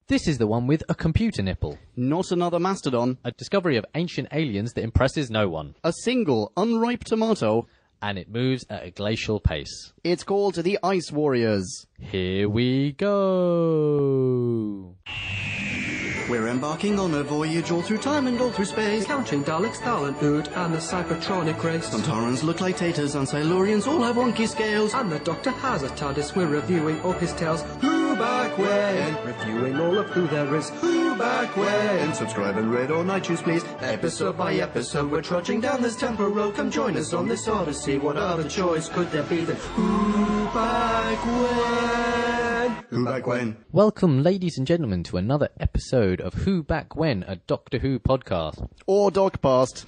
This is the one with a computer nipple. Not another mastodon. A discovery of ancient aliens that impresses no one. A single unripe tomato. And it moves at a glacial pace. It's called the Ice Warriors. Here we go. We're embarking on a voyage all through time and all through space. Counting Daleks, Thal Ood, and the Cybertronic race. Santarans look like taters, and Silurians all have wonky scales. And the Doctor has a TARDIS, we're reviewing all his tales. Who back when? Reviewing all of who there is. Who back when? Subscribe and rate on iTunes, please. Episode by episode, we're trudging down this temporal road. Come join us on this odyssey. What other choice could there be than who back when? Who back when? Welcome, ladies and gentlemen, to another episode of Who Back When, a Doctor Who podcast. Or Doc Past.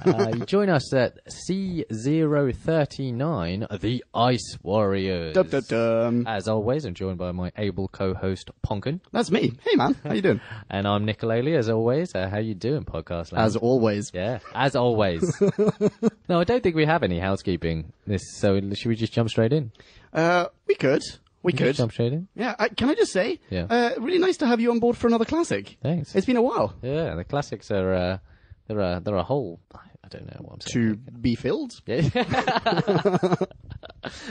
You join us at C039, the Ice Warriors. Dum, dum, dum. As always, I'm joined by my able co-host, Ponkin. That's me. Hey, man. How you doing? And I'm Nicolele, as always. How you doing, podcast land? As always. Yeah, as always. No, I don't think we have any housekeeping. So should we just jump straight in? We could. We could. Just jump straight in? Yeah, can I just say? Yeah. Really nice to have you on board for another classic. Thanks. It's been a while. Yeah, the classics are, they're a whole, I don't know what I'm saying. To be filled? Yeah.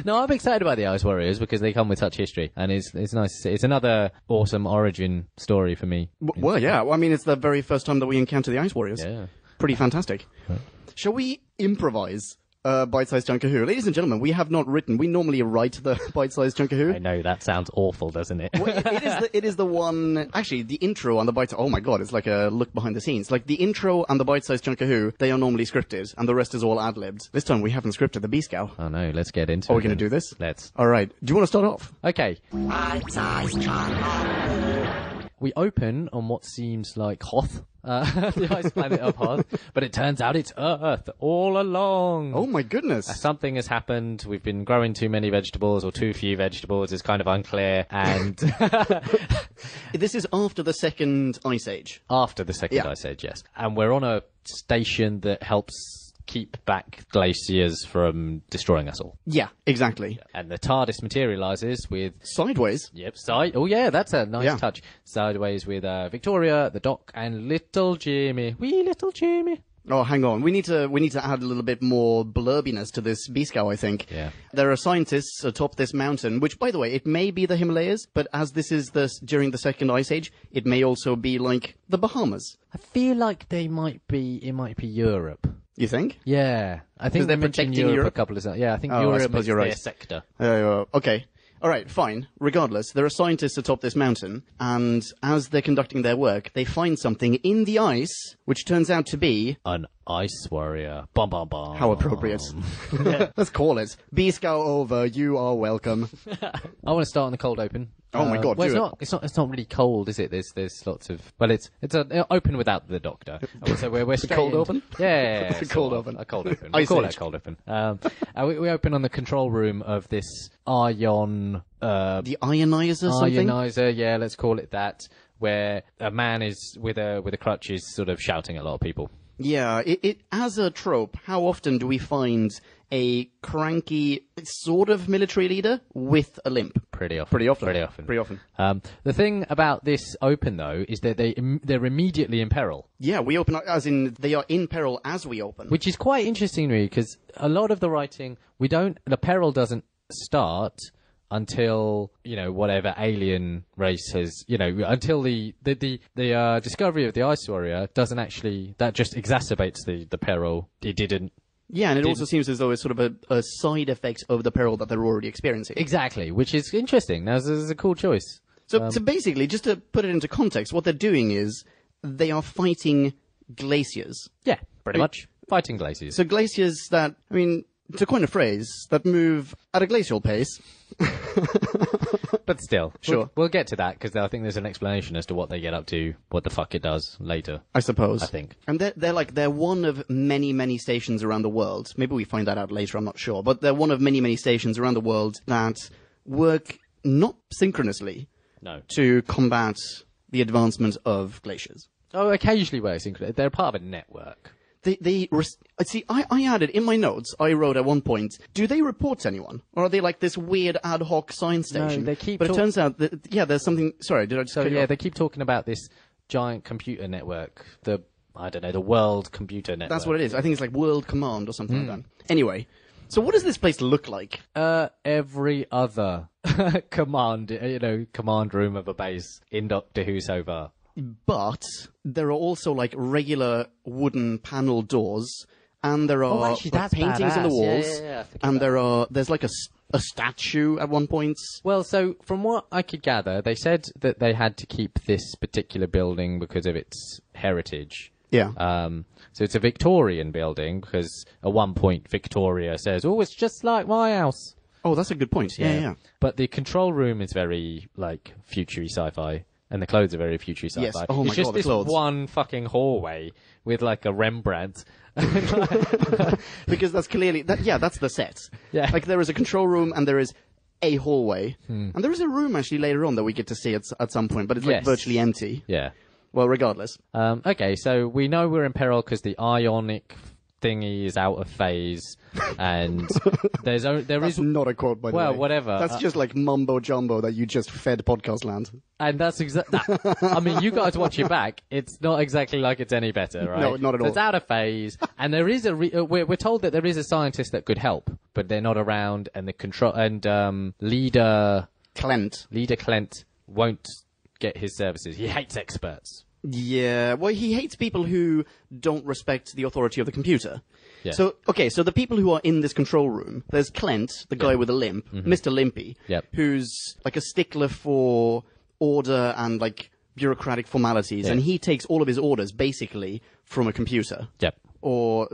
No, I'm excited about the Ice Warriors because they come with such history, and it's nice to see. It's another awesome origin story for me. Well, yeah. Well, I mean, it's the very first time that we encounter the Ice Warriors. Yeah. Pretty fantastic. Right. Shall we improvise Bite-Sized Chunk of Who? Ladies and gentlemen, we have not written. We normally write the Bite-Sized Chunk of Who. I know, that sounds awful, doesn't it? Well, it is the one. Actually, the intro and the bite. Oh my god, it's like a look behind the scenes. Like the intro and the Bite-Sized Chunk of Who, they are normally scripted, and the rest is all ad-libbed. This time we haven't scripted the B-Scow. Oh no, let's get into it. Are we going to do this? Let's. All right. Do you want to start off? Okay. Bite-sized Chunk of We open on what seems like Hoth, the ice planet of Hoth, but it turns out it's Earth all along. Oh my goodness. Something has happened. We've been growing too many vegetables or too few vegetables. It's kind of unclear. And This is after the second Ice Age. after the second Yeah. Ice Age, yes. And we're on a station that helps keep back glaciers from destroying us all. Yeah, exactly. And the TARDIS materializes with... Sideways. Yep, oh yeah, that's a nice Yeah. touch. Sideways with Victoria, the Doc, and little Jimmy. Wee little Jimmy. Oh, hang on. We need to add a little bit more blurbiness to this B-Scow, I think. Yeah. There are scientists atop this mountain, which, by the way, it may be the Himalayas, but as this is during the second Ice Age, it may also be like the Bahamas. I feel like it might be Europe. You think? Yeah. I think they're they mentioned protecting Europe a Europe? couple of times. Yeah, I think Oh, I Europe suppose is you're their right. sector. Okay. All right, fine. Regardless, there are scientists atop this mountain, and as they're conducting their work, they find something in the ice, which turns out to be... An ice warrior. Bum, bum, bum. How appropriate. Let's call it. B-Scow over, you are welcome. I want to start on the cold open. Oh my God, well, do it's not really cold, is it? There's lots of, well, it's an open without the Doctor. So we're straight cold in. open? Yeah. A cold open. A cold open. Ice We'll call Age. it a cold open. We open on the control room of this ion, The ionizer something? ionizer, yeah, let's call it that, where a man is with a crutch is sort of shouting at a lot of people. Yeah, it as a trope, how often do we find a cranky sort of military leader with a limp? Pretty often. Pretty often. Pretty often. Pretty often. The thing about this open, though, is that they're immediately in peril. Yeah, we open as in they are in peril as we open. Which is quite interesting to me, because a lot of the writing, the peril doesn't start until, whatever alien race has, until the discovery of the Ice Warrior doesn't actually, that just exacerbates the peril. It didn't. Yeah, and it also seems as though it's sort of a side effect of the peril that they're already experiencing. Exactly, which is interesting. Now, this is a cool choice. So basically, just to put it into context, what they're doing is they are fighting glaciers. Yeah, pretty much. Fighting glaciers. So glaciers that, I mean, to coin a phrase, that move at a glacial pace. But still, Sure. We'll get to that, because I think there's an explanation as to what they get up to, what the fuck it does later. I suppose. I think. And they're one of many, many stations around the world. Maybe we find that out later, I'm not sure. But they're one of many, many stations around the world that work not synchronously to combat the advancement of glaciers. Oh, occasionally works. They're part of a network. See, I added in my notes, I wrote at one point, do they report to anyone? Or are they like this weird ad hoc science station? No, they keep But it turns out that, there's something, sorry, did I just cut you off? they keep talking about this giant computer network, the World Computer Network. That's what it is. I think it's like World Command or something like that. Anyway, so what does this place look like? Every other command room of a base in Doctor Who so far. But there are also like regular wooden panel doors, and there are actually, like, that's paintings on the badass. walls, Yeah, and there's like a statue at one point. Well, so from what I could gather, they said that they had to keep this particular building because of its heritage. Yeah. So it's a Victorian building because at one point Victoria says, "Oh, it's just like my house." Oh, that's a good point. Yeah. But the control room is very like future-y sci-fi. And the clothes are very future sci-fi. Yes. Oh my it's just God, the this clothes. one fucking hallway with like a Rembrandt. Because that's clearly that's the set. Yeah. Like there is a control room and there is a hallway, and there is a room actually later on that we get to see at some point, but it's like Yes. virtually empty. Yeah. Well, regardless. Okay, so we know we're in peril because the ionic thingy is out of phase, and there That's is not a quote, by the way. well, whatever. That's just like mumbo jumbo that you just fed podcast land. And that's exactly. I mean, you guys watch it back. It's not exactly like it's any better, right? No, not at So all. it's out of phase, and there is we're told that there is a scientist that could help, but they're not around, and the control and leader Clent won't get his services. He hates experts. Yeah, well, he hates people who don't respect the authority of the computer. Yeah. So, okay, so the people who are in this control room, there's Clent, the guy with a limp, Mr. Limpy, Yep. who's like a stickler for order and like bureaucratic formalities, and he takes all of his orders basically from a computer. Yep. Or,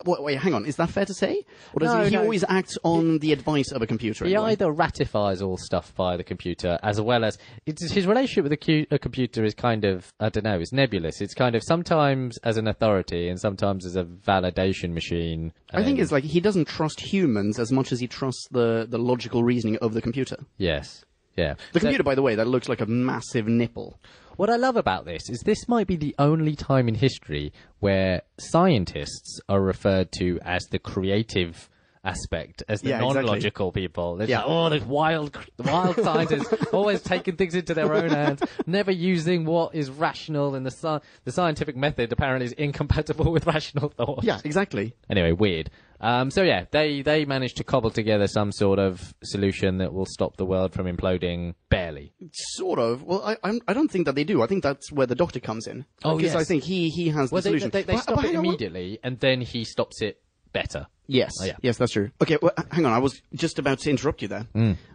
wait, hang on, is that fair to say? Or does he always act on the advice of a computer? He anyway? either ratifies all stuff via the computer, as well as his relationship with a computer is kind of, I don't know, it's nebulous. It's kind of sometimes as an authority and sometimes as a validation machine. I think it's like he doesn't trust humans as much as he trusts the logical reasoning of the computer. Yes. Yeah. The computer, by the way, that looks like a massive nipple. What I love about this is this might be the only time in history where scientists are referred to as the creative aspect, as the non-logical people. It's like, oh, the wild scientists, always taking things into their own hands, never using what is rational, and the scientific method apparently is incompatible with rational thought. Yeah, exactly. Anyway, weird. So yeah, they managed to cobble together some sort of solution that will stop the world from imploding barely. Sort of. Well, I don't think that they do. I think that's where the Doctor comes in. Oh, because yes. I think he has the solution. They But stop it hang on, immediately, and then he stops it better. Yes. Oh, yeah. Yes, that's true. Okay, well, hang on. I was just about to interrupt you there.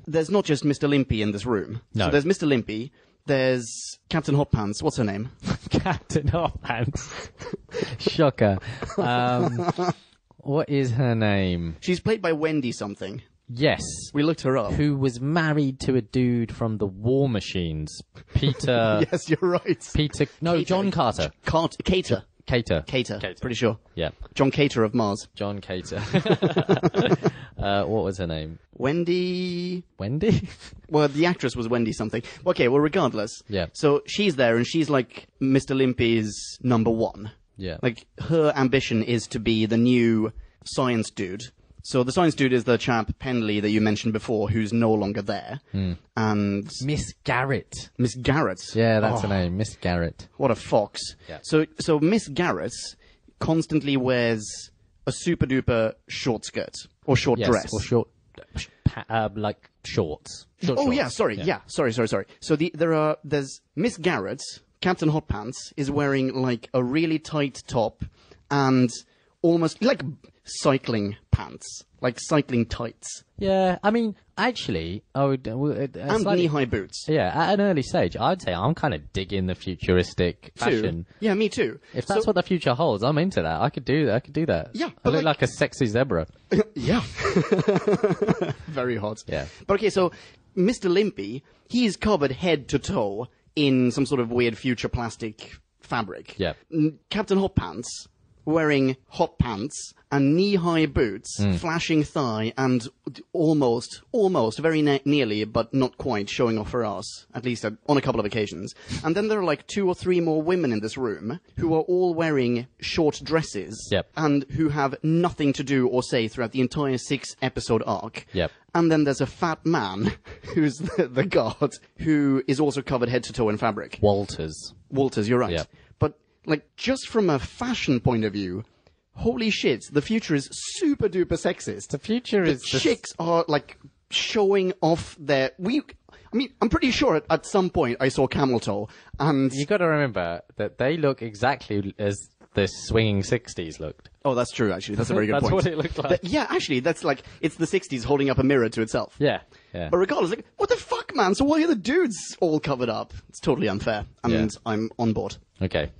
There's not just Mr. Limpy in this room. No. So there's Mr. Limpy. There's Captain Hot Pants. What's her name? Captain Hot Pants. Shocker. What is her name? She's played by Wendy something. Yes. We looked her up. Who was married to a dude from the War Machines. Peter... Yes, you're right. John Carter. Cater. Cater. Pretty sure. Yeah. John Cater of Mars. John Cater. What was her name? Wendy? Well, the actress was Wendy something. Okay, well, regardless. Yeah. So she's there, and she's like Mr. Limpy's number one. Yeah. Like, her ambition is to be the new science dude. So the science dude is the chap, Penley, that you mentioned before, who's no longer there. And... Miss Garrett. Miss Garrett. Yeah, that's her name. Miss Garrett. What a fox. Yeah. So Miss Garrett constantly wears a super-duper short skirt. Or short dress. Or short... like shorts. Short shorts. Yeah, sorry. Yeah, sorry. So there's Miss Garrett, Captain Hot Pants, is wearing like a really tight top and almost like cycling pants, like cycling tights. Yeah, I mean, actually, I would... and knee-high boots. Yeah, at an early stage, I'd say I'm kind of digging the futuristic fashion. Yeah, me too. If that's what the future holds, I'm into that. I could do that. Yeah, I look like a sexy zebra. Yeah. Very hot. Yeah. But okay, so Mr. Limpy, he's covered head to toe in some sort of weird future plastic fabric. Yeah. Captain Hot Pants, wearing hot pants and knee-high boots, flashing thigh, and almost, very nearly, but not quite, showing off her ass, at least on a couple of occasions. And then there are like 2 or 3 more women in this room who are all wearing short dresses, and who have nothing to do or say throughout the entire 6-episode arc. Yep. And then there's a fat man, who's the guard, who is also covered head to toe in fabric. Walters, you're right. Yep. But, like, just from a fashion point of view, holy shit, the future is super duper sexist. The future is... Chicks are, like, showing off their... I'm pretty sure at some point I saw camel toe, and... You got to remember that they look exactly as the swinging 60s looked. Oh, that's true, actually. That's a very good That's point. what it looked like. Yeah, actually, that's like, it's the 60s holding up a mirror to itself. Yeah. But regardless, like, what the fuck, man? So why are the dudes all covered up? It's totally unfair, and I'm on board. Okay.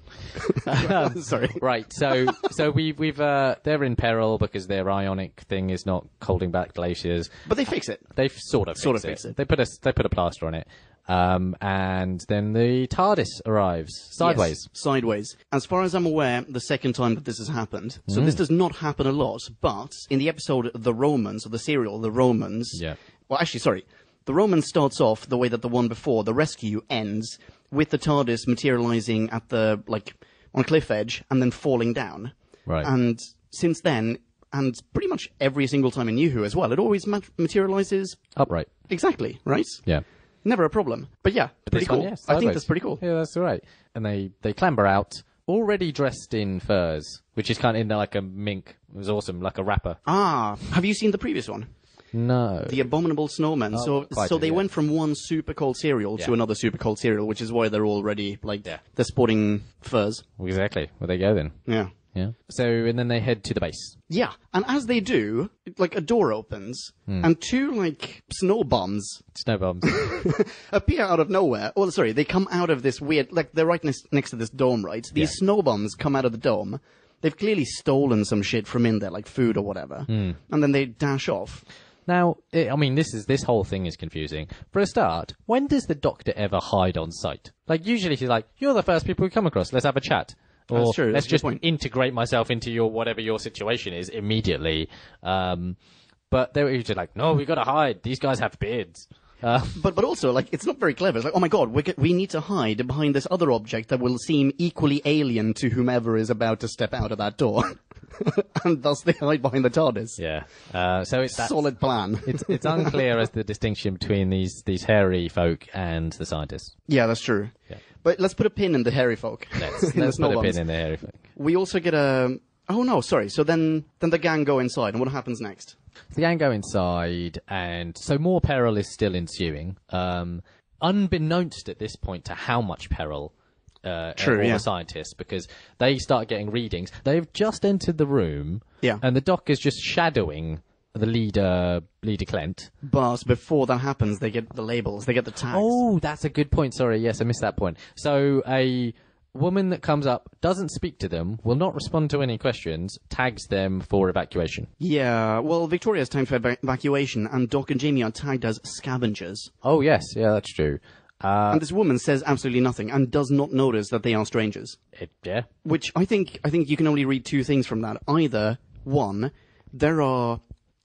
Sorry. Right. So we've they're in peril because their ionic thing is not holding back glaciers. But they fix it. They've sort of fixed it. They put a plaster on it. And then the TARDIS arrives sideways. Yes, sideways. As far as I'm aware, the second time that this has happened. So this does not happen a lot, but in the episode The Romans, or the serial The Romans. Yeah. Well, actually, sorry. The Romans starts off the way that the one before, The Rescue, ends with the TARDIS materializing at the, like, on a cliff edge and then falling down. Right. And since then, and pretty much every single time in New Who as well, it always materializes upright. Exactly, right? Yeah. Never a problem. But yeah, pretty cool. I think that's pretty cool. Yeah, that's all right. And they clamber out, already dressed in furs, which is kind of in like a mink. It was awesome, like a wrapper. Ah, have you seen the previous one? No. The Abominable Snowmen. So they went from one super cold cereal to another super cold cereal, which is why they're already, like, they're sporting furs. Exactly. Well, they go then. Yeah. Yeah. So, and then they head to the base. Yeah, and as they do, like, a door opens, and 2, like, snow bombs appear out of nowhere. Oh, sorry, they come out of this weird, like, they're right next to this dome, right? These snow bombs come out of the dome. They've clearly stolen some shit from in there, like food or whatever. And then they dash off. Now, this whole thing is confusing. For a start, when does the Doctor ever hide on site? Like, usually he's like, you're the first people we come across, let's have a chat. Or that's true. Let's just integrate myself into whatever your situation is immediately. But they were usually like, no, we gotta hide. These guys have beards. But also, like, it's not very clever. It's like, oh my god, we need to hide behind this other object that will seem equally alien to whomever is about to step out of that door. And thus they hide behind the TARDIS. Yeah. So it's that solid plan. it's unclear as the distinction between these hairy folk and the scientists. Yeah, that's true. Yeah. But let's put a pin in the hairy folk. Let's put a pin in the hairy folk. We also get a... Oh no, sorry. So then the gang go inside, and what happens next? The gang go inside, and so more peril is still ensuing. Unbeknownst at this point to how much peril the scientists, because they start getting readings. They've just entered the room, and the Doc is just shadowing the leader Clent. But before that happens, they get the labels, they get the tags. Oh, that's a good point. Sorry, yes, I missed that point. So a woman that comes up, doesn't speak to them, will not respond to any questions, tags them for evacuation. Yeah, well, Victoria's tagged for evacuation, and Doc and Jamie are tagged as scavengers. Oh, yes, yeah, that's true. And this woman says absolutely nothing, and does not notice that they are strangers. Yeah. Which I think you can only read 2 things from that. Either, one, there are,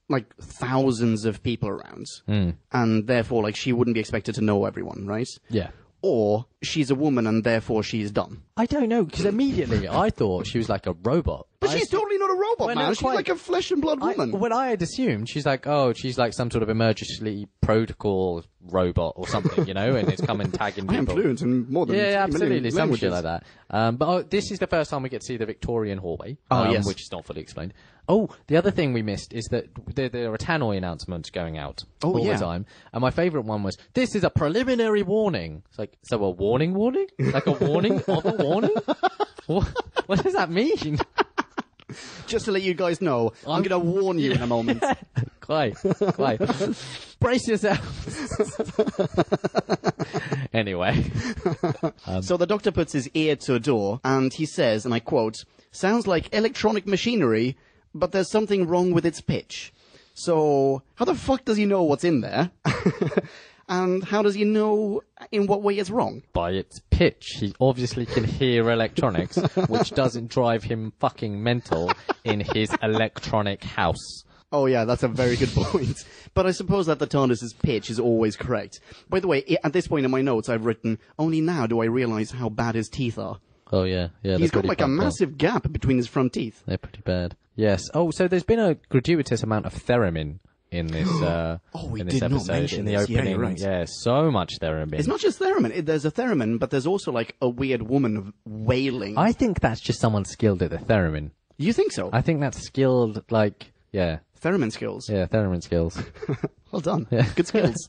like, thousands of people around, and therefore, like, she wouldn't be expected to know everyone, right? Yeah. Or she's a woman and therefore she's dumb. I don't know, because immediately I thought she was like a robot. But she's totally not a robot, man. She's like a flesh and blood woman. What I had assumed, she's like some sort of emergency protocol robot or something, you know, and it's coming tagging people. I am fluent in more than 3 absolutely, some languages. shit like that. But this is the first time we get to see the Victorian hallway, yes. which is not fully explained. Oh, the other thing we missed is that there are tannoy announcements going out all the time. And my favourite one was, this is a preliminary warning. It's like, so a warning? Like a warning of a warning? What does that mean? Just to let you guys know, I'm going to warn you in a moment. Quite. Brace yourself. Anyway. So the Doctor puts his ear to a door, and he says, and I quote, "Sounds like electronic machinery, but there's something wrong with its pitch." So, how the fuck does he know what's in there? And how does he know in what way it's wrong? By its pitch. He obviously can hear electronics, which doesn't drive him fucking mental in his electronic house. Oh yeah, that's a very good point. But I suppose that the TARDIS's pitch is always correct. By the way, at this point in my notes I've written, only now do I realise how bad his teeth are. Oh yeah. He's got like a massive gap between his front teeth. They're pretty bad. Yes. Oh, so there's been a gratuitous amount of theremin in this in this episode, in the opening. Yeah, right. Yeah, so much theremin. It's not just theremin. There's a theremin, but there's also like a weird woman wailing. I think that's just someone skilled at the theremin. You think so? I think that's skilled, like, yeah. Theremin skills. Yeah, theremin skills. Well done. Yeah. Good skills.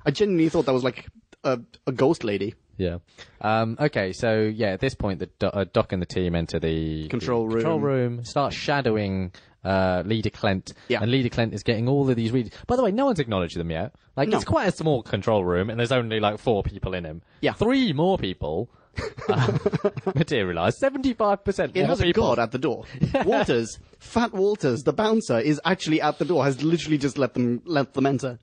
I genuinely thought that was like a ghost lady. Yeah. Okay, so yeah, at this point, the Doc and the team enter the control room, start shadowing Leader Clent. Yeah. And Leader Clent is getting all of these readings. By the way, no one's acknowledged them yet. Like, No. it's quite a small control room, and there's only like 4 people in him. Yeah. 3 more people materialise. 75% It more has a people. guard at the door. Walters, Fat Walters, the bouncer, is actually at the door, has literally just let them enter.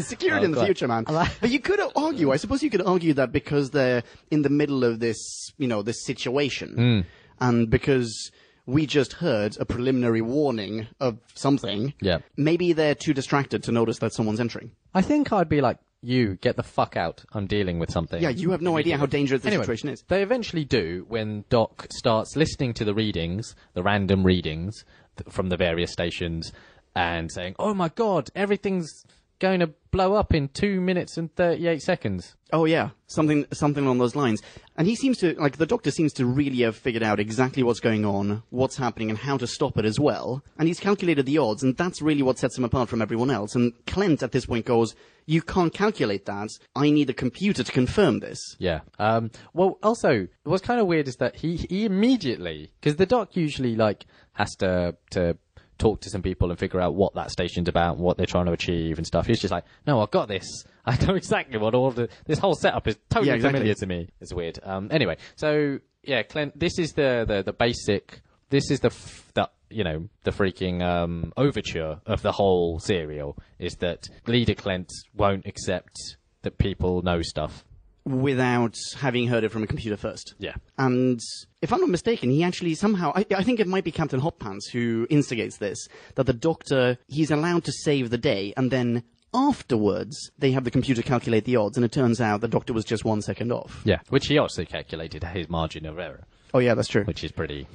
Security in the God. future, man. But you could argue, I suppose you could argue that because they're in the middle of this, this situation, and because we just heard a preliminary warning of something, Yeah. maybe they're too distracted to notice that someone's entering. I think I'd be like, you, get the fuck out. I'm dealing with something. Yeah, you have no idea how dangerous the situation is. They eventually do when Doc starts listening to the readings, the random readings from the various stations, and saying, oh my god, everything's going to blow up in 2 minutes and 38 seconds. Oh yeah, something along those lines. And he seems to, like, the Doctor seems to really have figured out exactly what's going on, what's happening, and how to stop it as well. And he's calculated the odds, and that's really what sets him apart from everyone else. And Clent at this point goes, you can't calculate that. I need a computer to confirm this. Yeah. Well, also, what's kind of weird is that he immediately, because the Doc usually, like, has to talk to some people and figure out what that station's about and what they're trying to achieve and stuff. He's just like, no, I've got this. I know exactly what this whole setup is totally exactly. familiar to me. It's weird. Anyway, so yeah, Clent, this is the basic, this is the freaking overture of the whole serial, is that Leader Clent won't accept that people know stuff. Without having heard it from a computer first. Yeah. And if I'm not mistaken, he actually somehow, I think it might be Captain Hotpants who instigates this, that the Doctor, he's allowed to save the day, and then afterwards they have the computer calculate the odds, and it turns out the Doctor was just 1 second off. Yeah, which he also calculated his margin of error. Oh yeah, that's true. Which is pretty,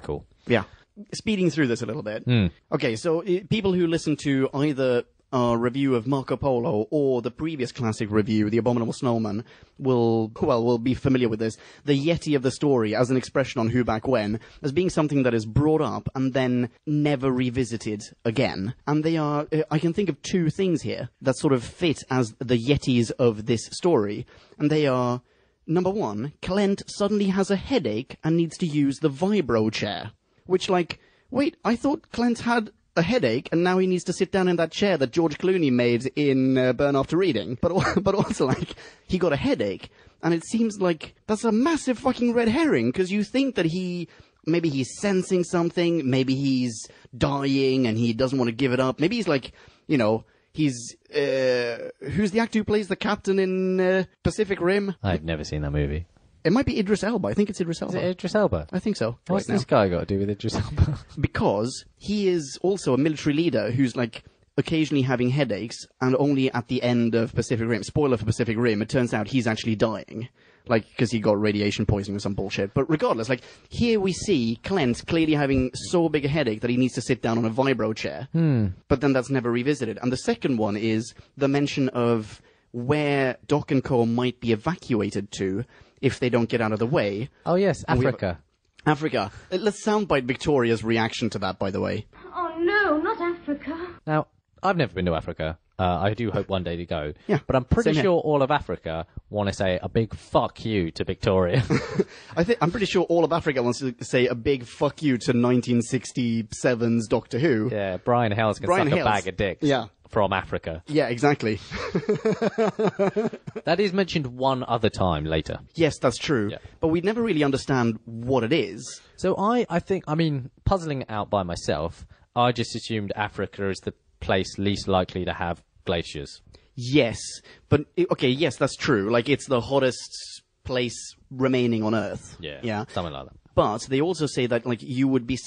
cool. Yeah. Speeding through this a little bit. Okay, so people who listen to either our review of Marco Polo or the previous classic review, The Abominable Snowman, will be familiar with this. The Yeti of the story as an expression on Who Back When, as being something that is brought up and then never revisited again. And they are, I can think of 2 things here that sort of fit as the Yetis of this story. And they are, number 1, Clent suddenly has a headache and needs to use the vibro chair. Which, like, wait, I thought Clent had a headache, and now he needs to sit down in that chair that George Clooney made in Burn After Reading. But also, like, he got a headache, and it seems like that's a massive fucking red herring, because you think that maybe he's sensing something, maybe he's dying and he doesn't want to give it up, maybe he's like, he's, who's the actor who plays the captain in Pacific Rim? I've never seen that movie. It might be Idris Elba. I think it's Idris Elba. Is it Idris Elba? I think so. What's right this guy got to do with Idris Elba? Because he is also a military leader who's, like, occasionally having headaches, and only at the end of Pacific Rim, spoiler for Pacific Rim, it turns out he's actually dying. Like, because he got radiation poisoning or some bullshit. But regardless, like, here we see Clent clearly having so big a headache that he needs to sit down on a vibro chair. But then that's never revisited. And the second one is the mention of where Doc and Co. might be evacuated to if they don't get out of the way. Oh yes, Africa. Africa. Let's soundbite Victoria's reaction to that, by the way. Oh no, not Africa. Now, I've never been to Africa. I do hope one day to go. Yeah, but I'm pretty same here. sure all of Africa want to say a big fuck you to Victoria. I'm pretty sure all of Africa wants to say a big fuck you to 1967's Doctor Who. Yeah, Brian Hells can suck a bag of dicks. Yeah. From Africa. Yeah, exactly. That is mentioned one other time later. Yes, that's true. Yeah. But we never really understand what it is. So I think, puzzling it out by myself, I just assumed Africa is place least likely to have glaciers. Yes, but okay, yes, that's true. Like, it's the hottest place remaining on Earth. Yeah, something like that. But they also say that, like, you'd be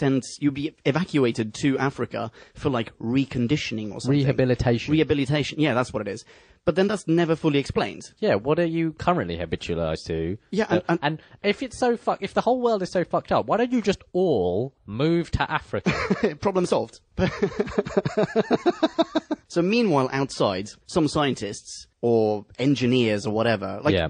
evacuated to Africa for, like, reconditioning or something. Rehabilitation, yeah, that's what it is. But then that's never fully explained. Yeah, what are you currently habitualized to? Yeah, and if it's so if the whole world is so fucked up, why don't you just all move to Africa? Problem solved. So meanwhile, outside, some scientists or engineers or whatever, like, Yeah.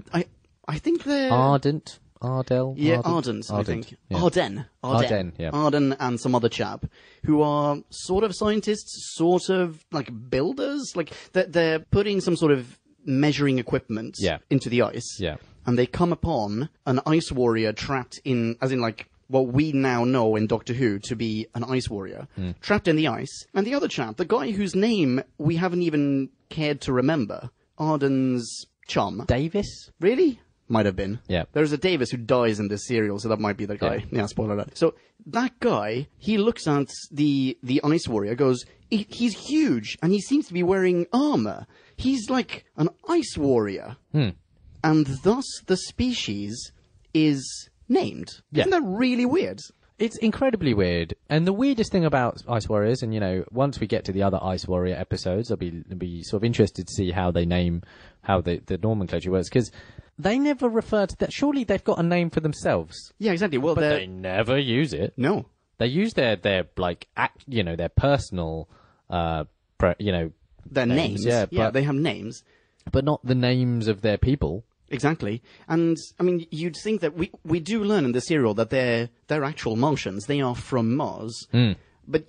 I think they're... Ardent, I think. Yeah. Arden, yeah. Arden and some other chap who are sort of scientists, sort of like builders. Like, they're putting some sort of measuring equipment into the ice. Yeah. And they come upon an ice warrior trapped in, as in like, what we now know in Doctor Who to be an ice warrior, trapped in the ice. And the other chap, the guy whose name we haven't even cared to remember, Arden's chum. Davis? Really? Might have been. Yeah. There's a Davis who dies in this serial, so that might be the guy. Yeah, spoiler alert. So that guy, he looks at the ice warrior, goes, he's huge, and he seems to be wearing armor. He's like an ice warrior. And thus the species is named. Yeah. Isn't that really weird? It's incredibly weird. And the weirdest thing about Ice Warriors, and, you know, once we get to the other Ice Warrior episodes, I'll be sort of interested to see how they name, how the nomenclature works, because they never refer to that. Surely they've got a name for themselves. Yeah, exactly. Well, but they never use it. No. They use their like, their personal, their names. Yeah, they have names. But not the names of their people. Exactly. And, I mean, you'd think that we do learn in the serial that they're actual Martians. They are from Mars. But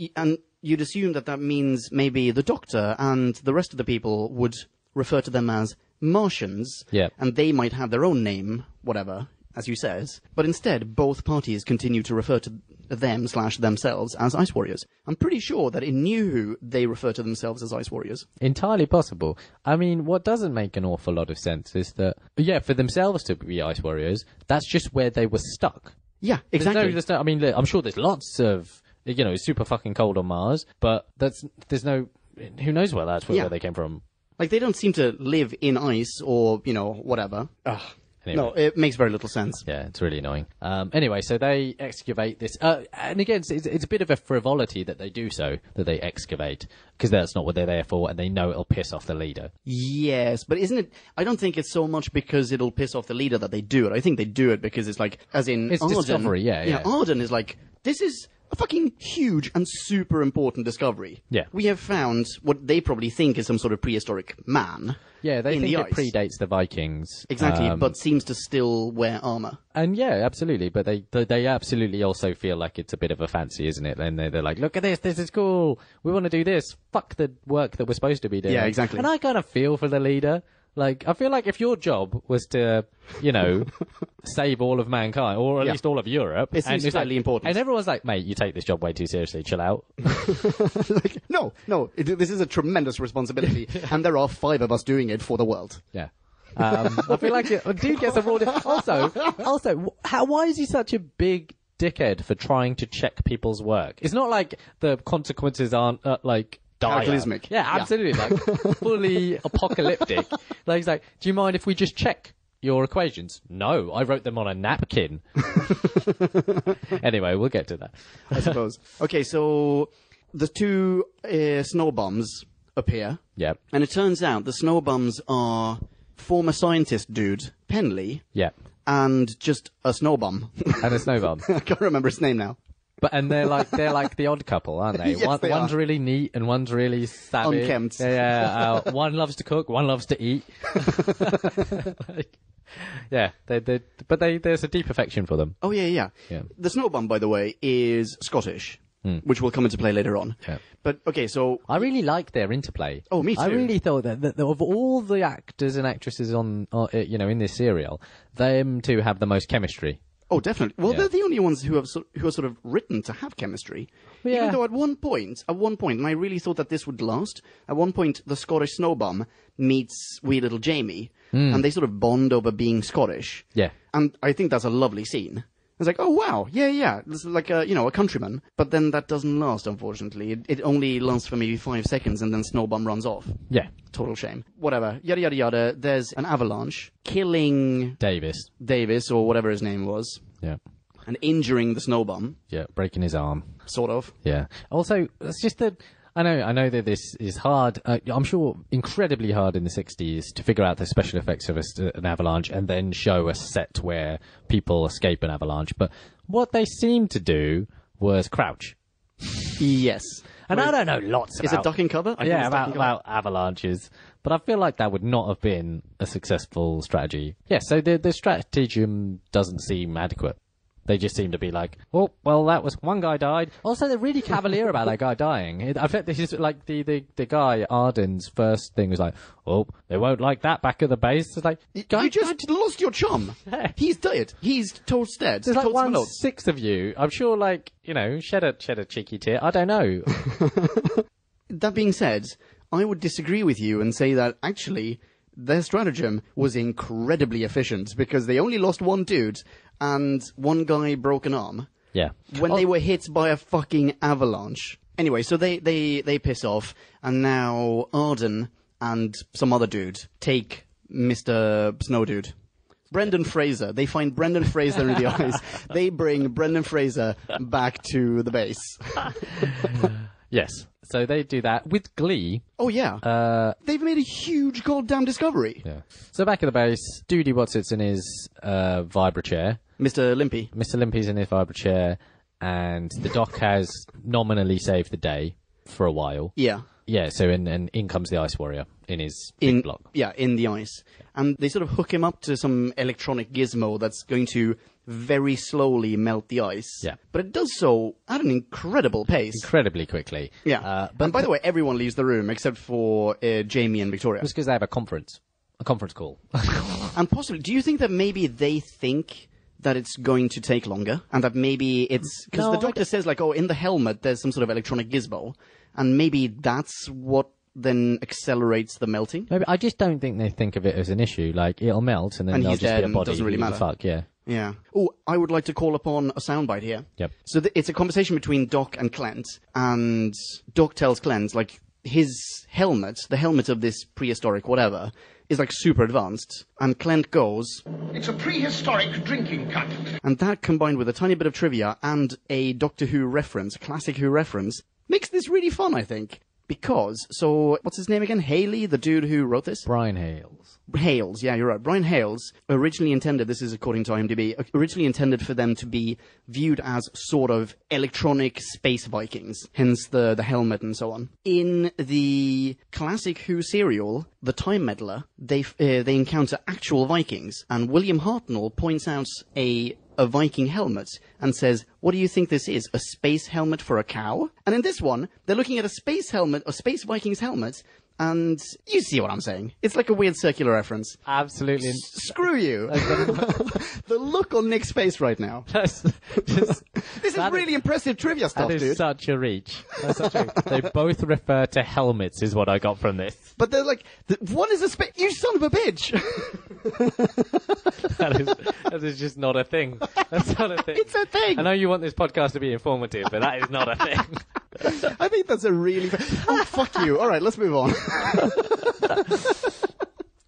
you'd assume that means maybe the Doctor and the rest of the people would refer to them as Martians. Yeah. And they might have their own name, whatever, as you said. But instead, both parties continue to refer to them/themselves as Ice Warriors. I'm pretty sure that in New Who, they refer to themselves as Ice Warriors. Entirely possible. I mean, what doesn't make an awful lot of sense is that, for themselves to be Ice Warriors, that's just where they were stuck. Yeah, exactly. There's no, I mean, look, I'm sure there's lots of, it's super fucking cold on Mars, but there's no, who knows where they came from. Like, they don't seem to live in ice or, whatever. Ugh. Anyway. No, it makes very little sense. Yeah, it's really annoying. Anyway, so they excavate this. And again, it's a bit of a frivolity that they do so, that they excavate, because that's not what they're there for, and they know it'll piss off the leader. Yes, but isn't it... I don't think it's so much because it'll piss off the leader that they do it. I think they do it because it's like, as in it's Arden... discovery, yeah. Arden is like, this is a fucking huge and super important discovery. Yeah. We have found what they probably think is some sort of prehistoric man. Yeah, they in think the it ice. predates the Vikings. Exactly, but seems to still wear armor. And yeah, absolutely. But they absolutely also feel like it's a bit of a fancy, isn't it? And they're like, look at this is cool. We want to do this. Fuck the work that we're supposed to be doing. Yeah, exactly. And I kind of feel for the leader. Like, I feel like if your job was to, save all of mankind, or at least all of Europe. It seems slightly important. And everyone's like, mate, you take this job way too seriously, chill out. Like, no, this is a tremendous responsibility, and there are 5 of us doing it for the world. Yeah. I feel like dude gets a raw... Also, why is he such a big dickhead for trying to check people's work? It's not like the consequences aren't, dire. Cataclysmic. Yeah, absolutely. Like, fully apocalyptic. Like, he's like, do you mind if we just check your equations? No, I wrote them on a napkin. Anyway, we'll get to that. I suppose. Okay, so the 2 snow bombs appear. Yep. And it turns out the snow bombs are former scientist dude, Penley. Yep. And just a snow bomb. And a snow bomb. I can't remember his name now. And they're like the odd couple, aren't they? Yes, they one's are. really neat and one's really savage. Unkempt. Yeah, one loves to cook, one loves to eat. There's a deep affection for them. Oh, yeah. The snow bomb, by the way, is Scottish, which will come into play later on. Yeah. But, okay, so... I really like their interplay. Oh, me too. I really thought that of all the actors and actresses in this serial, them two have the most chemistry. Oh, definitely. Well, they're the only ones who are sort of written to have chemistry. Yeah. Even though at one point, and I really thought that this would last, at one point the Scottish snow bomb meets wee little Jamie, and they sort of bond over being Scottish. Yeah. And I think that's a lovely scene. It's like, oh wow, yeah, this is like a countryman. But then that doesn't last, unfortunately. It only lasts for maybe 5 seconds, and then Snowbum runs off. Yeah. Total shame. Whatever. Yada yada yada. There's an avalanche killing Davis or whatever his name was. Yeah. And injuring the Snowbum. Yeah, breaking his arm. Sort of. Yeah. Also, it's just that I know that this is hard. I'm sure incredibly hard in the 60s to figure out the special effects of an avalanche and then show a set where people escape an avalanche. But what they seemed to do was crouch. Yes. And I don't know lots about... Is it duck and cover? About avalanches. But I feel like that would not have been a successful strategy. Yeah, so the stratagem doesn't seem adequate. They just seem to be like, oh, well, that was one guy died. Also, they're really cavalier about that guy dying. I think this is like the guy, Arden's first thing was like, oh, they won't like that back at the base. It's like, you just lost your chum. Yeah. He's dead. He's toast dead. There's like 1/6 of you. I'm sure, like, shed a cheeky tear. I don't know. That being said, I would disagree with you and say that actually their stratagem was incredibly efficient because they only lost one dude and one guy broke an arm. Yeah. When they were hit by a fucking avalanche. Anyway, so they piss off, and now Arden and some other dude take Mr. Snow Dude. Brendan Fraser. They find Brendan Fraser in the ice. They bring Brendan Fraser back to the base. Yes. So they do that with glee. Oh, yeah. They've made a huge goddamn discovery. Yeah. So back at the base, Doody Watsit's in his vibra chair. Mr. Limpy. Mr. Limpy's in his vibra chair, and the Doc has nominally saved the day for a while. Yeah. Yeah, so and in comes the Ice Warrior in his big block. Yeah, in the ice. And they sort of hook him up to some electronic gizmo that's going to very slowly melt the ice. Yeah. But it does so at an incredible pace. Incredibly quickly. Yeah. And by the way, everyone leaves the room except for Jamie and Victoria. It's because they have a conference call. And possibly, do you think that maybe they think that it's going to take longer? And that maybe it's... Because the doctor says, like, oh, in the helmet there's some sort of electronic gizmo. And maybe that's what then accelerates the melting? Maybe, I just don't think they think of it as an issue. Like, it'll melt and then there'll just be a body. Doesn't really matter. Fuck, yeah. Yeah. Oh, I would like to call upon a soundbite here. Yep. So it's a conversation between Doc and Clent, and Doc tells Clent, like, his helmet, the helmet of this prehistoric whatever, is like super advanced, and Clent goes, "It's a prehistoric drinking cup." And that, combined with a tiny bit of trivia and a Doctor Who reference, classic Who reference, makes this really fun, I think. Because, so, what's his name again? Haley, the dude who wrote this? Brian Hales. Hales, yeah, you're right. Brian Hales originally intended, this is according to IMDb, originally intended for them to be viewed as sort of electronic space Vikings, hence the helmet and so on. In the classic Who serial, The Time Meddler, they encounter actual Vikings, and William Hartnell points out a Viking helmet and says, what do you think this is? A space helmet for a cow? And in this one, they're looking at a space helmet, a space Vikings helmet, and you see what I'm saying. It's like a weird circular reference. Absolutely. Screw you. The look on Nick's face right now. This is really impressive trivia stuff, dude. That is such a reach. They both refer to helmets is what I got from this. But they're like, what is a space... You son of a bitch! That is just not a thing. That's not a thing. It's a thing! I know you want this podcast to be informative, but that is not a thing. I think that's a really... Oh, fuck you. All right, let's move on.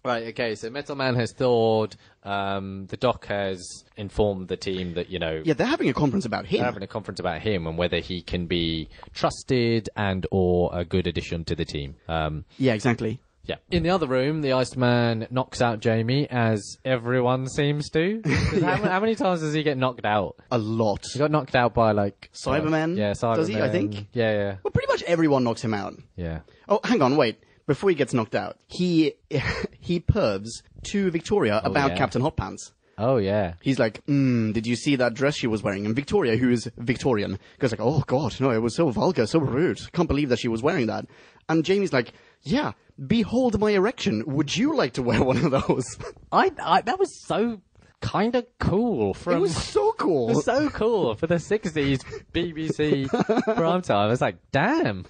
Right, okay, so Metal Man has thawed. The Doc has informed the team that, Yeah, they're having a conference about him. They're having a conference about him and whether he can be trusted and or a good addition to the team. Yeah, exactly. Yeah. In the other room, the Iceman knocks out Jamie, as everyone seems to. How many times does he get knocked out? A lot. He got knocked out by, like... Cybermen? Yeah, Cybermen. Does he, I think? Yeah. Well, pretty much everyone knocks him out. Yeah. Oh, hang on, wait. Before he gets knocked out, he pervs to Victoria about Captain Hot Pants. Oh, yeah. He's like, did you see that dress she was wearing? And Victoria, who is Victorian, goes like, oh, God, no, it was so vulgar, so rude. Can't believe that she was wearing that. And Jamie's like, yeah, behold my erection. Would you like to wear one of those? That was so kind of cool. It was so It cool. was so cool for the 60s BBC primetime. I was like, damn.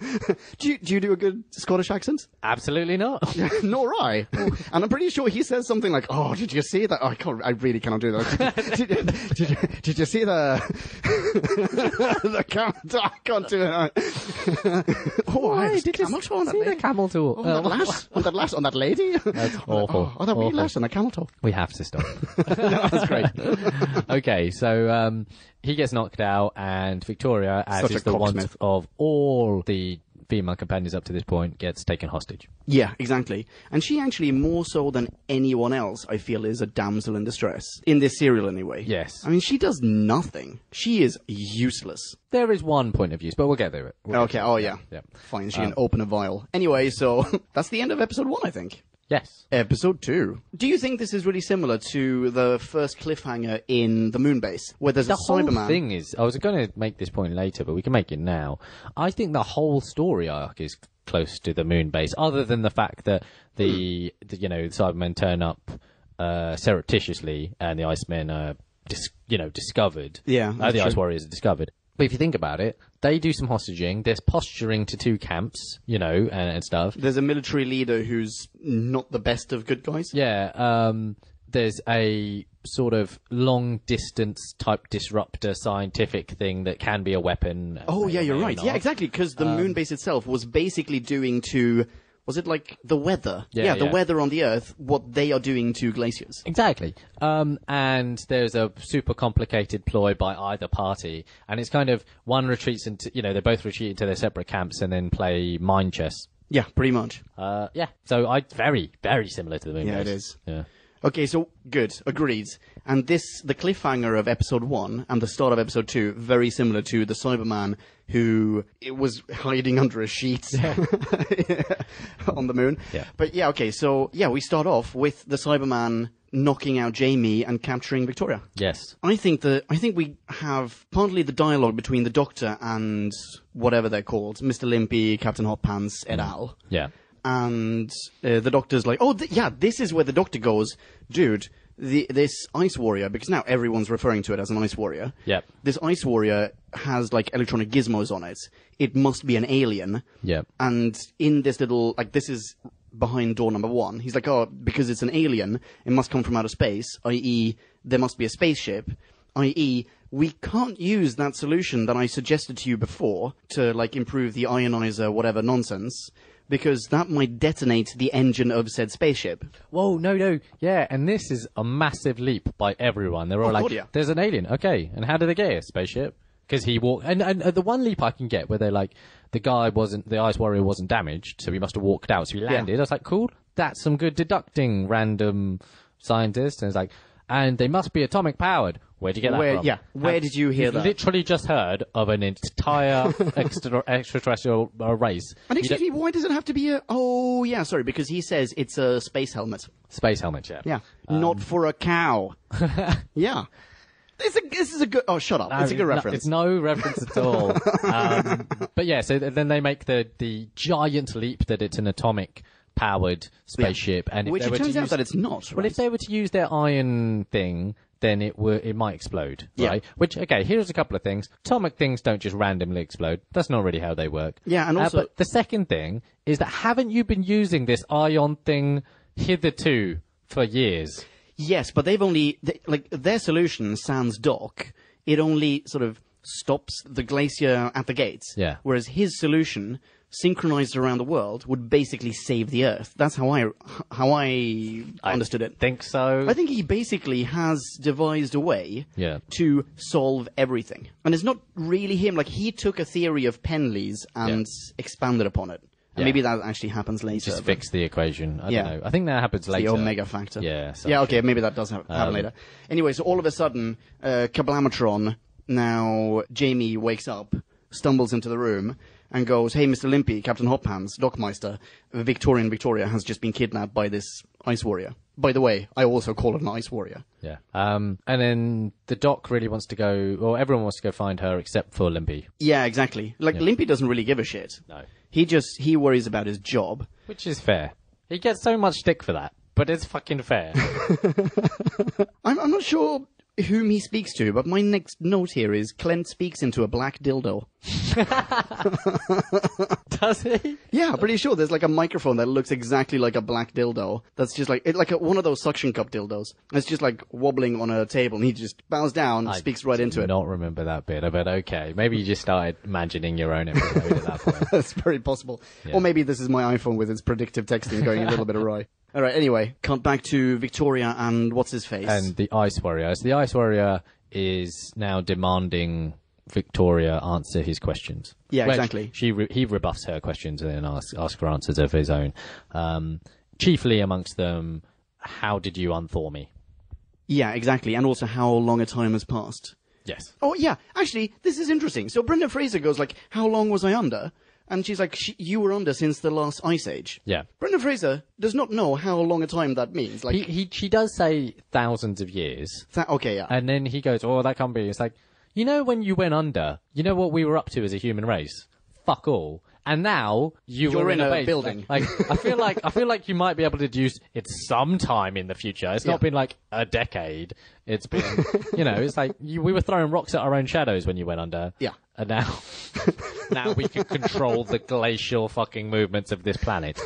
Do you do a good Scottish accent? Absolutely not. Nor I. And I'm pretty sure he says something like, "Oh, did you see that? Oh, I really cannot do that. Did you see the the camel toe? I can't do it. Why? Did you See the camel toe? on that lass? On that lass? On that lady? That's awful. Oh, that wee Awful. lass on the camel toe. We have to stop. That's great. Okay, so he gets knocked out, and Victoria, as Such is a the want cocksmith. of all the female companions up to this point, gets taken hostage. Yeah, exactly. And she actually, more so than anyone else, I feel, is a damsel in distress. In this serial, anyway. Yes. I mean, she does nothing. She is useless. There is one point of view, but we'll get there. Okay, oh yeah. Yeah. Fine, she can open a vial. Anyway, so that's the end of episode 1, I think. Yes. Episode 2. Do you think this is really similar to the first cliffhanger in the moon base, where there's The a whole Cyberman? thing is, I was going to make this point later, but we can make it now. I think the whole story arc is close to the moon base, other than the fact that the Cybermen turn up surreptitiously, and the Icemen are discovered. Yeah, that's the Ice true. Warriors are discovered. But if you think about it, they do some hostaging. There's posturing to two camps, and stuff. There's a military leader who's not the best of good guys. Yeah, there's a sort of long-distance type disruptor scientific thing that can be a weapon. Oh, yeah, you're may or right. not. Yeah, exactly, because the moon base itself was basically doing to... Was it like the weather? Yeah, the yeah. weather on the Earth, what they are doing to glaciers. Exactly. And there's a super complicated ploy by either party, and it's kind of one retreats into, they both retreat into their separate camps and then play mind chess. Yeah, pretty much. Yeah. So very, very similar to the moon Yeah, base. it is. Yeah. Okay, so good, agreed. And the cliffhanger of episode 1 and the start of episode 2, very similar to the Cyberman who was hiding under a sheet on the moon. Yeah. But yeah, okay, so yeah, we start off with the Cyberman knocking out Jamie and capturing Victoria. Yes. I think we have partly the dialogue between the Doctor and whatever they're called, Mr. Limpy, Captain Hot Pants, et al. Yeah. And the Doctor's like, this is where the Doctor goes, dude, this Ice Warrior, because now everyone's referring to it as an Ice Warrior. Yep. This Ice Warrior has, like, electronic gizmos on it. It must be an alien. Yep. And in this little, like, this is behind door number 1. He's like, because it's an alien, it must come from outer space, i.e., there must be a spaceship, i.e., we can't use that solution that I suggested to you before to, like, improve the ionizer whatever nonsense, because that might detonate the engine of said spaceship. Whoa, no. Yeah, and this is a massive leap by everyone. They're all like, God, yeah. there's an alien. Okay, and how did they get here? Spaceship? Because he walked... And the one leap I can get where they're like, the Ice Warrior wasn't damaged, so he must have walked out, so he landed. I was like, cool, that's some good deducting, random scientist. And it's like, and they must be atomic powered. Where'd you get that from? Yeah, where did you hear You've that? literally just heard of an entire extraterrestrial race. And You excuse me, why does it have to be a... Oh, yeah, sorry, because he says it's a space helmet. Space helmet, yeah. Yeah, not for a cow. Yeah. This is a good... Oh, shut up. It's a good reference. It's no reference at all. But yeah, so then they make the giant leap that it's an atomic-powered spaceship. And if Which they it were to turns out use- that it's not, Well, if they were to use their iron thing, then it might explode, Yeah. right? Which, okay, here's a couple of things. Atomic things don't just randomly explode. That's not really how they work. Yeah, and also- but the second thing is that haven't you been using this ion thing hitherto for years? Yes, but their solution, sans dock, it only sort of stops the glacier at the gates. Yeah. Whereas his solution, synchronized around the world, would basically save the Earth. That's how I understood it. Think so? I think he basically has devised a way Yeah. to solve everything. And it's not really him. Like, he took a theory of Penley's and expanded upon it. And Yeah. maybe that actually happens later. Just but- fix the equation. I Yeah. don't know. I think that happens later. The omega factor. Yeah, some Yeah, okay, maybe that does happen later. Anyway, so all of a sudden, Kablamatron, now Jamie wakes up, stumbles into the room, and goes, "Hey, Mr. Limpy, Captain Hotpants, Dockmeister, Victoria has just been kidnapped by this Ice Warrior. By the way, I also call it an Ice Warrior." Yeah. And then the Doc really wants to go, or everyone wants to go find her except for Limpy. Yeah, exactly. Like, Limpy doesn't really give a shit. No. He worries about his job. Which is fair. He gets so much stick for that. but it's fucking fair. I'm not sure whom he speaks to, but my next note here is Clint speaks into a black dildo. Does he? Yeah, I'm pretty sure there's like a microphone that looks exactly like a black dildo. That's just like one of those suction cup dildos. It's just like wobbling on a table, and he just bows down, speaks right into I it. do not remember that bit, but okay. Maybe you just started imagining your own episode at that point. That's very possible. Yeah. Or maybe this is my iPhone with its predictive texting going a little bit awry. All right, anyway, cut back to Victoria and what's-his-face. And the Ice Warrior. So the Ice Warrior is now demanding Victoria answer his questions. Yeah, Well, exactly. He rebuffs her questions and then asks her answers of his own. Chiefly amongst them, how did you unthaw me? Yeah, exactly. And also how long a time has passed. Yes. Oh, yeah. Actually, this is interesting. So Brenda Fraser goes like, how long was I under? And she's like, you were under since the last Ice Age. Yeah. Brenda Fraser does not know how long a time that means. Like, She does say thousands of years. Okay, yeah. And then he goes, oh, that can't be. It's like, you know when you went under, you know what we were up to as a human race? Fuck all. And now you're in a base. building. Like I feel like you might be able to deduce it's sometime in the future. It's not been like a decade. It's been, it's like we were throwing rocks at our own shadows when you went under. Yeah. And now we can control the glacial fucking movements of this planet.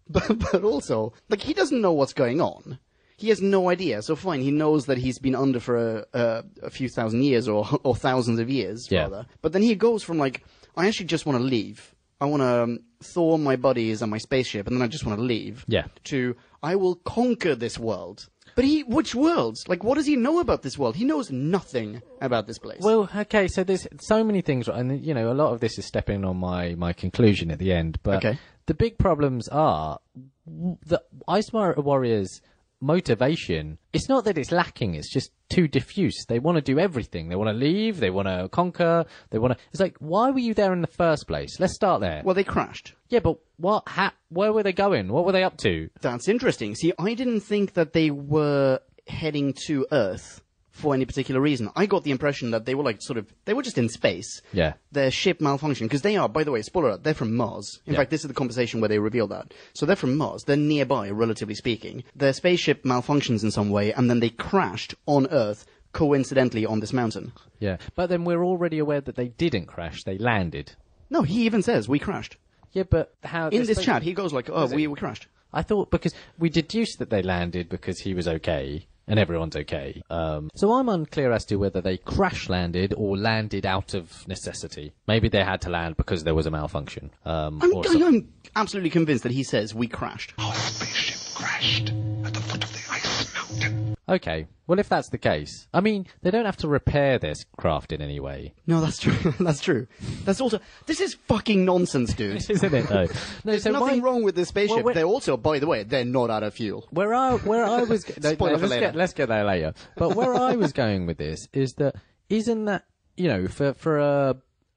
But also, like, he doesn't know what's going on. He has no idea. So fine, he knows that he's been under for a few thousand years or thousands of years, rather. But then he goes from like, I actually just want to leave. I want to thaw my buddies and my spaceship, and then I just want to leave. Yeah. To, I will conquer this world. But which worlds? Like, what does he know about this world? He knows nothing about this place. Well, okay, so there's so many things, and a lot of this is stepping on my conclusion at the end. But the big problems are the Ice Warriors' motivation. It's not that it's lacking; it's just too diffuse. They want to do everything. They want to leave. They want to conquer. They want to. It's like, why were you there in the first place? Let's start there. Well, they crashed. Yeah, but what? Where were they going? What were they up to? That's interesting. See, I didn't think that they were heading to Earth for any particular reason. I got the impression that they were like they were just in space. Yeah. Their ship malfunctioned, because they are, by the way, spoiler alert, they're from Mars. In fact, this is the conversation where they reveal that. So they're from Mars. They're nearby, relatively speaking. Their spaceship malfunctions in some way, and then they crashed on Earth, coincidentally on this mountain. Yeah, but then we're already aware that they didn't crash. They landed. No, he even says, we crashed. Yeah, but how... In this chat, he goes like, oh, we crashed. I thought because we deduced that they landed because he was okay and everyone's okay. So I'm unclear as to whether they crash landed or landed out of necessity. Maybe they had to land because there was a malfunction. I'm absolutely convinced that he says we crashed. Our spaceship crashed at the foot of the ice mountain. Okay, well if that's the case, I mean, they don't have to repair their craft in any way. No, that's true. That's true. That's also... This is fucking nonsense, dude. Isn't it, though? There's nothing wrong with this spaceship. Well, they're also, by the way, they're not out of fuel. Where I was... Spoiler for later. Let's get there later. But where I was going with this is that, isn't that, for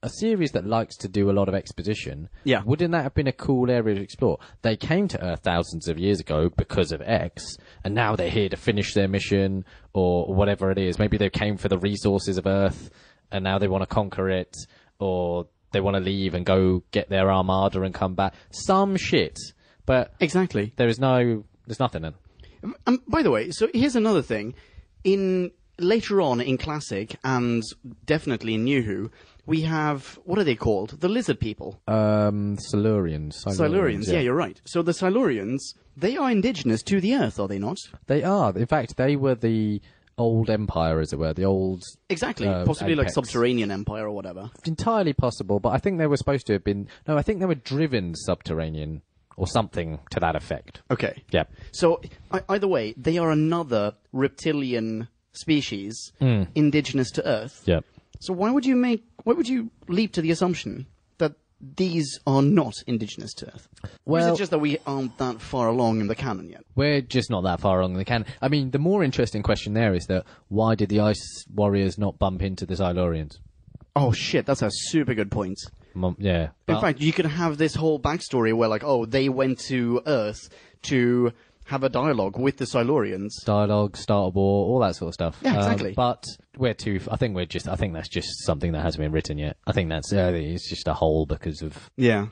a series that likes to do a lot of exposition, wouldn't that have been a cool area to explore? They came to Earth thousands of years ago because of X, and now they're here to finish their mission, or whatever it is. Maybe they came for the resources of Earth, and now they want to conquer it, or they want to leave and go get their armada and come back. Some shit. But exactly. There's nothing in. By the way, so here's another thing. Later on in Classic, and definitely in New Who, we have, what are they called? The lizard people. Silurians. Silurians, yeah, you're right. So the Silurians, they are indigenous to the Earth, are they not? They are. In fact, they were the old empire, as it were, the old... Exactly, possibly apex. like subterranean empire or whatever. Entirely possible, but I think they were supposed to have been... No, I think they were driven subterranean, or something to that effect. Okay. Yeah. So, either way, they are another reptilian species indigenous to Earth. Yeah. So why would you leap to the assumption that these are not indigenous to Earth? Or is it just that we aren't that far along in the canon yet? We're just not that far along in the canon. I mean, the more interesting question there is that why did the Ice Warriors not bump into the Silurians? Oh shit, that's a super good point. Yeah. In fact, you could have this whole backstory where like, oh, they went to Earth to have a dialogue with the Silurians. Dialogue, start a war, all that sort of stuff. Yeah, exactly. But I think that's just something that hasn't been written yet. I think it's just a hole because of Yeah.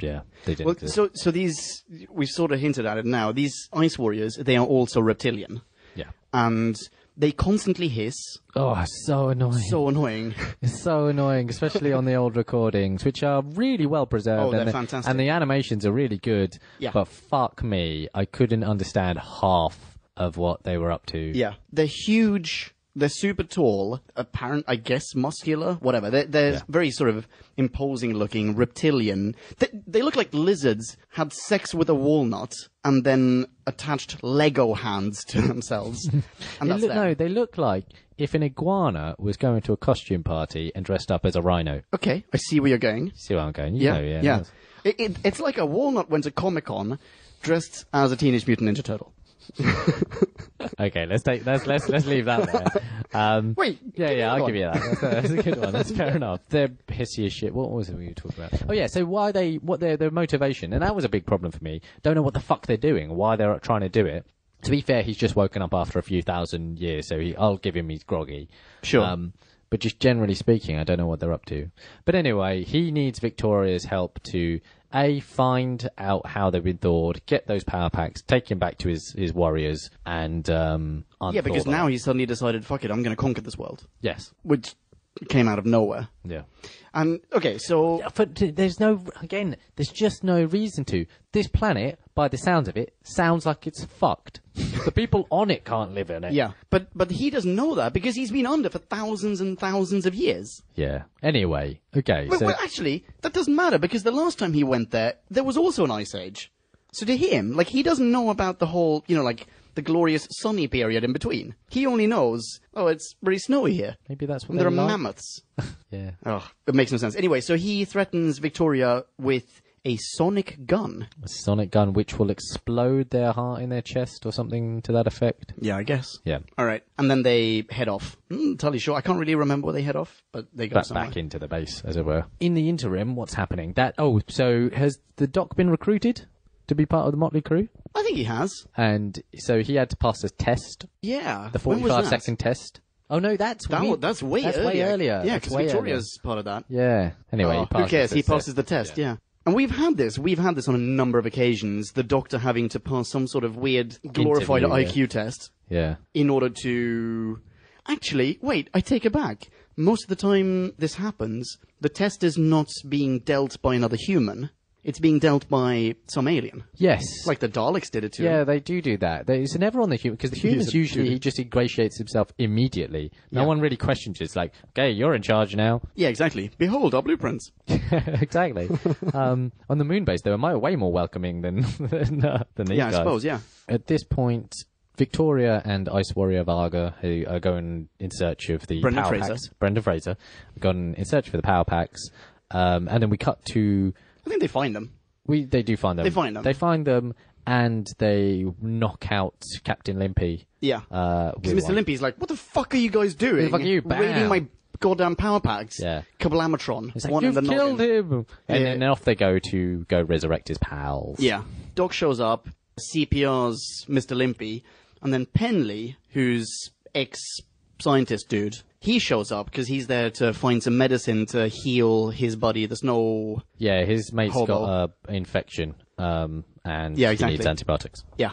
they didn't. Well, so these, we've sort of hinted at it now. These ice warriors, they are also reptilian, yeah. and they constantly hiss. Oh, so annoying. So annoying. It's so annoying, especially on the old recordings, which are really well preserved. Oh, they're fantastic. And the animations are really good. Yeah. But fuck me, I couldn't understand half of what they were up to. Yeah, they're huge. They're super tall, apparent, I guess, muscular, whatever. They're very sort of imposing-looking, reptilian. They look like lizards had sex with a walnut and then attached Lego hands to themselves. And that's them. No, they look like if an iguana was going to a costume party and dressed up as a rhino. Okay, I see where you're going. See where I'm going? Yeah, You know, yeah. It's like a walnut went to Comic-Con dressed as a Teenage Mutant Ninja Turtle. Okay, let's leave that there. Wait, Yeah, I'll one. give you that. That's a good one. That's fair enough. They're hissy as shit. What was it we were talking about? Oh yeah, so what their motivation, and that was a big problem for me. Don't know what the fuck they're doing, why they're trying to do it. To be fair, he's just woken up after a few thousand years, so I'll give him he's groggy. Sure. But just generally speaking, I don't know what they're up to. But anyway, he needs Victoria's help to find out how they've been thawed, get those power packs, take him back to his warriors, and Yeah, because now he suddenly decided, fuck it, I'm going to conquer this world. Yes. Which came out of nowhere. Yeah. And, okay, so... But there's just no reason to. This planet, by the sounds of it, sounds like it's fucked. The people on it can't live in it. Yeah, but he doesn't know that because he's been under for thousands and thousands of years. Yeah. Anyway, okay. Well, actually, that doesn't matter because the last time he went there was also an ice age. So to him, like, he doesn't know about the whole, like, the glorious sunny period in between. He only knows, it's very snowy here. Maybe that's what And there are they like. mammoths. Yeah. Oh, it makes no sense. Anyway, so he threatens Victoria with a sonic gun. A sonic gun which will explode their heart in their chest or something to that effect. Yeah, I guess. Yeah. All right. And then they head off. Totally sure. I can't really remember where they head off, but they go somewhere. Back into the base, as it were. In the interim, what's happening? So has the Doc been recruited to be part of the Motley Crew? I think he has. And so he had to pass a test. Yeah. The When was 45-second test. Oh no, that's way earlier. Yeah, because Victoria's part of that. Yeah. Anyway, he passes who cares? the He passes the test. Yeah. And we've had this on a number of occasions. The Doctor having to pass some sort of weird glorified Interview, IQ test Yeah. in order to. Actually, wait. I take it back. Most of the time this happens, the test is not being dealt by another human. It's being dealt by some alien. Yes. Like the Daleks did it too. Yeah, they do that. It's never on the human, because the humans usually, he just ingratiates himself immediately. No one really questions it. It's like, okay, you're in charge now. Yeah, exactly. Behold our blueprints. Exactly. On the moon base, they were way more welcoming than these Yeah, guys. I suppose, yeah. At this point, Victoria and Ice Warrior Varga, who are going in search of the Brendan power Fraser. packs. Brendan Fraser. Are going in search for the power packs. And then we cut to... I think they find them. They do find them. They find them, and they knock out Captain Limpy. Yeah. Because Mr. Limpy's like, what the fuck are you guys doing? What the fuck are you? Bam. Raiding my goddamn power packs. Yeah. Kablamatron. It's like, you've killed him! And then off they go to go resurrect his pals. Yeah. Doc shows up, CPR's Mr. Limpy, and then Penley, who's ex-scientist dude, he shows up because he's there to find some medicine to heal his buddy. There's no... Yeah, his mate's Hobo. got an infection, and Yeah, he exactly. needs antibiotics. Yeah.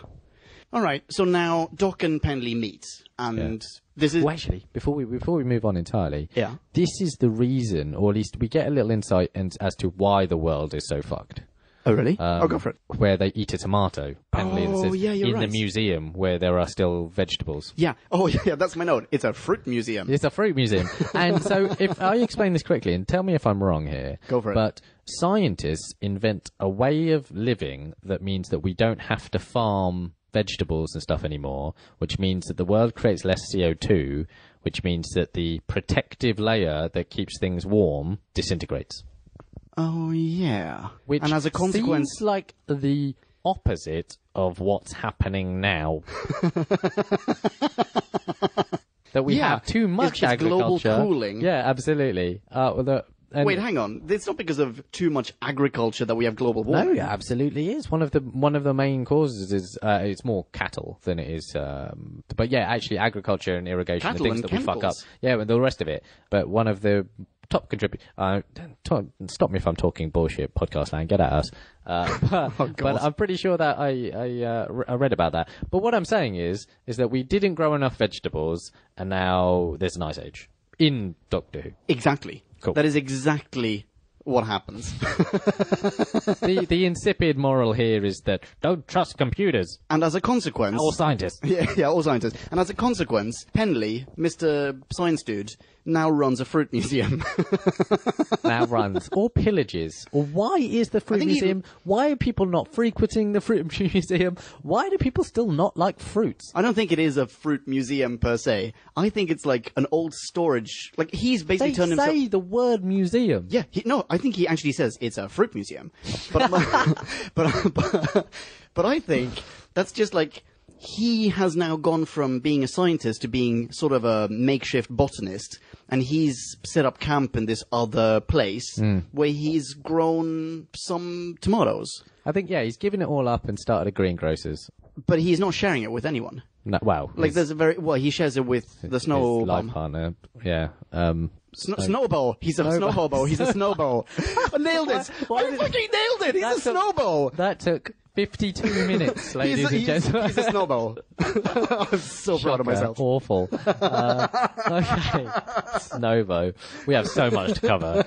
All right, so now Doc and Penley meet, and this is... Well, actually, before we move on entirely, Yeah. this is the reason, or at least we get a little insight as to why the world is so fucked. Oh, really? Go for it. Where they eat a tomato. Apparently, yeah, you're in right. the museum where there are still vegetables. Yeah. Oh, yeah, that's my note. It's a fruit museum. It's a fruit museum. And so, if I explain this quickly, and tell me if I'm wrong here. Go for it. But scientists invent a way of living that means that we don't have to farm vegetables and stuff anymore, which means that the world creates less CO2, which means that the protective layer that keeps things warm disintegrates. Oh, yeah. Which and as a consequence... seems like the opposite of what's happening now. That we have too much it's global agriculture. cooling. Yeah, absolutely. And Wait, hang on. It's not because of too much agriculture that we have global no, warming. it absolutely is. One of the main causes is it's more cattle than it is. But yeah, actually, agriculture and irrigation, Cattle the things and that we fuck up. chemicals. Yeah, and the rest of it. But one of the top contributors. Stop me if I'm talking bullshit. Podcast land, get at us. But I'm pretty sure that I read about that. But what I'm saying is that we didn't grow enough vegetables, and now there's an ice age in Doctor Who. Exactly. Cool. That is exactly what happens. The insipid moral here is that don't trust computers And as a consequence... or scientists. Yeah, all scientists. And as a consequence, Penley, Mr. Science Dude, now runs a fruit museum. Now runs or pillages. Or why is the fruit think museum? Why are people not frequenting the fruit museum? Why do people still not like fruits? I don't think it is a fruit museum per se. I think it's like an old storage... Like, he's basically They turned himself... say the word museum. Yeah, I think he actually says it's a fruit museum. But, but I think that's just like... He has now gone from being a scientist to being sort of a makeshift botanist, and he's set up camp in this other place where he's grown some tomatoes. I think he's given it all up and started a greengrocers. But he's not sharing it with anyone. No, well, Like, there's a very... Well, he shares it with the his snow life bomb. partner. Yeah. Snowball. He's a snowball. He's a snowball. I nailed it. Why I did- fucking nailed it. He's a That took- snowball. That took 52 minutes, ladies and He's gentlemen. a snowball. I'm so proud of myself. Awful. Okay. Snobo. We have so much to cover.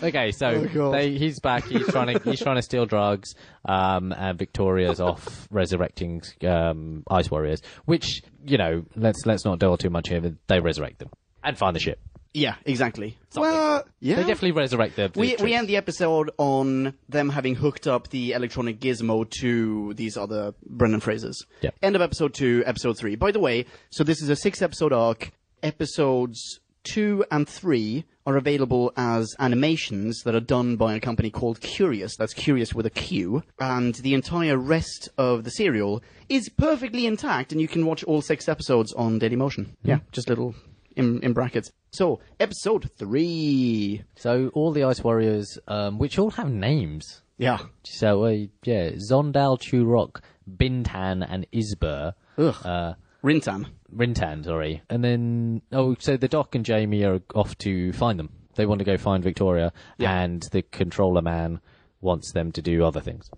Okay, so God. he's back. He's trying to steal drugs. And Victoria's off resurrecting ice warriors. Which, let's not dwell too much here. But they resurrect them and find the ship. Yeah, exactly. Something. Well, yeah. They definitely resurrect the We troops. end the episode on them having hooked up the electronic gizmo to these other Brendan Frasers. Yep. End of episode 2, episode 3. By the way, so this is a 6-episode arc. Episodes 2 and 3 are available as animations that are done by a company called Curious. That's Curious with a Q. And the entire rest of the serial is perfectly intact, and you can watch all 6 episodes on Dailymotion. Yeah, just little in brackets. So, episode 3. So all the ice warriors, which all have names. Yeah. So, Zondal, Churok, Bintan, and Isbur. Ugh. Rintan. Rintan, sorry. And then, so the Doc and Jamie are off to find them. They want to go find Victoria, and the controller man wants them to do other things.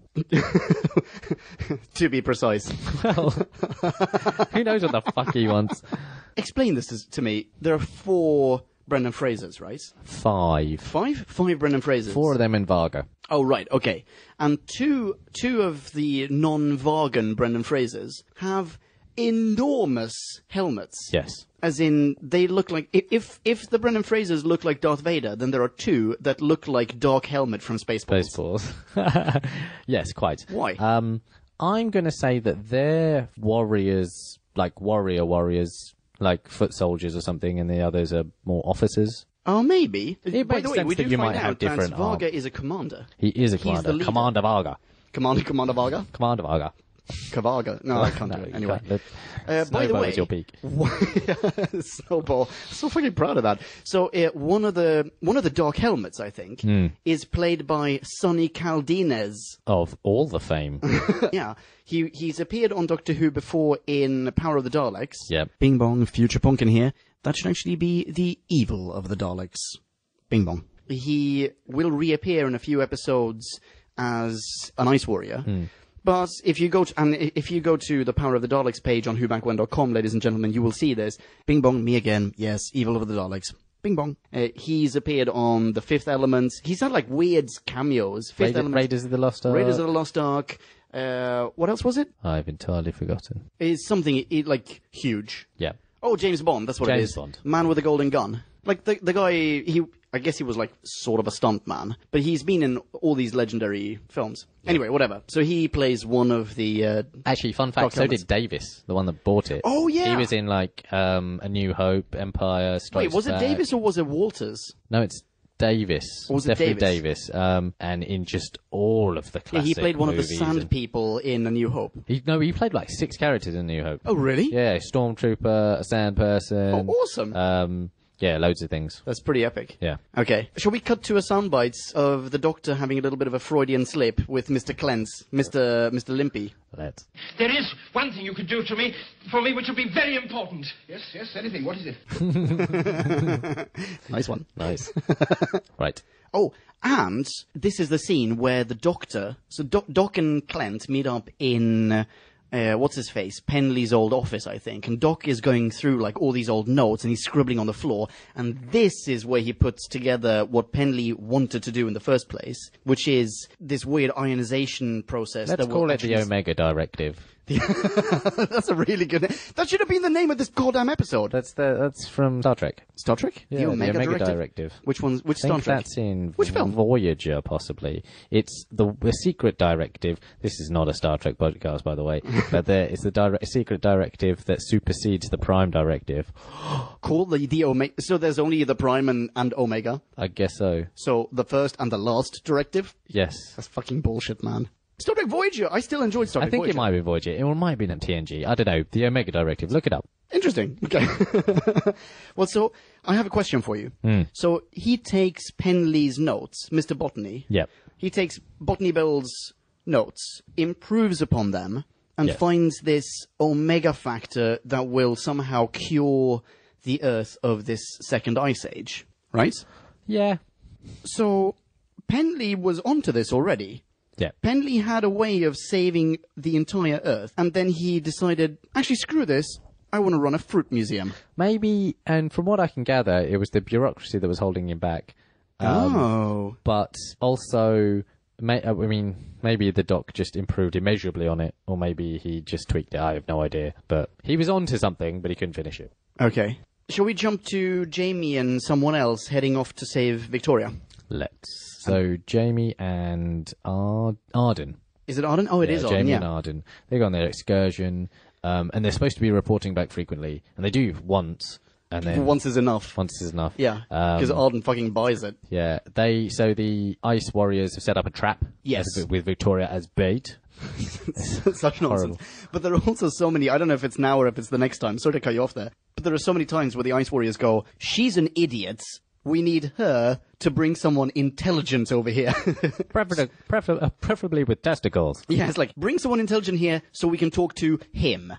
To be precise. Well, who knows what the fuck he wants? Explain this to me. There are 4 Brendan Frasers, right? 5. 5? 5 Brendan Frasers. 4 of them in Varga. Oh, right, okay. And two of the non-Vargan Brendan Frasers have enormous helmets. Yes. As in, they look like... If the Brendan Frasers look like Darth Vader, then there are 2 that look like Dark Helmet from Spaceballs. Baseballs. Yes, quite. Why? I'm going to say that they're warriors, like warriors, like foot soldiers or something, and the others are more officers. Oh, maybe. It By makes the way, sense we that do you find might have out that different Varga is a commander. He is a He's commander. the leader. Commander Varga. Commander Varga? Commander Varga. Kavaga. No, I can't No, do it. you Anyway. can't. By the Snowball way, is your peak. Snowball. So fucking proud of that. So one of the Dark Helmets, I think, is played by Sonny Caldinez. Of all the fame. Yeah, he's appeared on Doctor Who before in Power of the Daleks. Yep. Bing bong, future pumpkin here. That should actually be the evil of the Daleks. Bing bong. He will reappear in a few episodes as an Ice Warrior. But if you go to the Power of the Daleks page on whobackwen.com, ladies and gentlemen, you will see this. Bing bong, me again. Yes, evil of the Daleks. Bing bong. He's appeared on The Fifth Element. He's had like weird cameos. Fifth Element. Raiders of the Lost Ark. Raiders of the Lost Ark. What else was it? I've entirely forgotten. It's something like huge. Yeah. Oh, James Bond. That's what it James is. Bond. Man with a golden gun. Like the guy. I guess he was like sort of a stunt man, but he's been in all these legendary films. Anyway, whatever. So he plays one of the. Actually, fun fact, Dark so Helmets. did Davis, the one that bought it. Oh, yeah. He was in like A New Hope, Empire, Strikes Wait, was it Back. Davis or was it Walters? No, it's Davis. Or was it Definitely Davis? Davis. And in just all of the Yeah, classic he played one of the movies sand and- people in A New Hope. He played like 6 characters in New Hope. Oh, really? Yeah, Stormtrooper, a sand person. Oh, awesome. Yeah, loads of things. That's pretty epic. Yeah. Okay. Shall we cut to a soundbite of the Doctor having a little bit of a Freudian slip with Mr. Clance, Mr. Limpy? Let's. There is one thing you could do for me, which would be very important. Yes, anything. What is it? Nice one. Nice. Right. Oh, and this is the scene where the Doctor, so Doc and Clent meet up in, what's his face? Penley's old office, I think. And Doc is going through like all these old notes and he's scribbling on the floor. And this is where he puts together what Penley wanted to do in the first place, which is this weird ionization process. Let's call it the Omega Directive. That's a really good name. That should have been the name of this goddamn episode. That's from Star Trek. Star Trek? Yeah, the Omega Directive. Which I Star think Trek? that's in Which film? Voyager, possibly. It's the secret directive. This is not a Star Trek podcast, by the way, but it's the secret directive that supersedes the Prime Directive. Cool. The Omega. So there's only the Prime and Omega. I guess so. So the first and the last directive. Yes. That's fucking bullshit, man. Star Trek Voyager. I still enjoyed Star Trek I think Voyager. it might be Voyager. It might have been at TNG. I don't know. The Omega Directive. Look it up. Interesting. Okay. Well, so I have a question for you. So he takes Penley's notes, Mr. Botany. Yep. He takes Botany Bill's notes, improves upon them, and Yes. finds this omega factor that will somehow cure the Earth of this second ice age. Right? Yeah. So Penley was onto this already. Yeah. Penley had a way of saving the entire Earth, and then he decided, actually, screw this, I want to run a fruit museum. Maybe, and from what I can gather, it was the bureaucracy that was holding him back. But also, maybe the Doc just improved immeasurably on it, or maybe he just tweaked it. I have no idea. But he was on to something, but he couldn't finish it. Okay. Shall we jump to Jamie and someone else heading off to save Victoria? Let's. So, Jamie and Arden. Is it Arden? Oh, it is Arden, Jamie yeah. and Arden. They go on their excursion, and they're supposed to be reporting back frequently, and they do once, and then Once is enough. once is enough. Yeah, because Arden fucking buys it. Yeah, so the Ice Warriors have set up a trap. Yes. With Victoria as bait. Such nonsense. But there are also so many, I don't know if it's now or if it's the next time, sorry to cut you off there, but there are so many times where the Ice Warriors go, she's an idiot, we need her to bring someone intelligent over here. Preferably with testicles. Yeah, it's like, bring someone intelligent here so we can talk to him.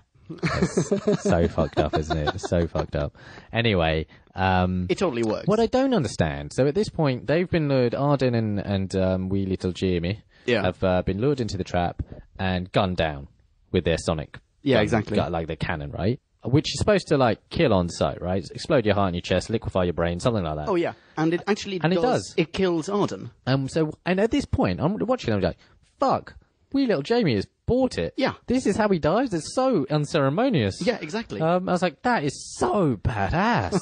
So fucked up, isn't it? So fucked up. Anyway, It totally works. what I don't understand, so at this point, they've been lured, Arden and wee little Jamie have been lured into the trap and gunned down with their sonic. Yeah, gun, exactly. Like their cannon, right? Which is supposed to, like, kill on sight, right? Explode your heart in your chest, liquefy your brain, something like that. Oh, yeah. And it actually And it does. It kills Arden. And at this point, I'm watching them like, fuck, wee little Jamie has bought it. Yeah. This is how he dies? It's so unceremonious. Yeah, exactly. I was like, that is so badass.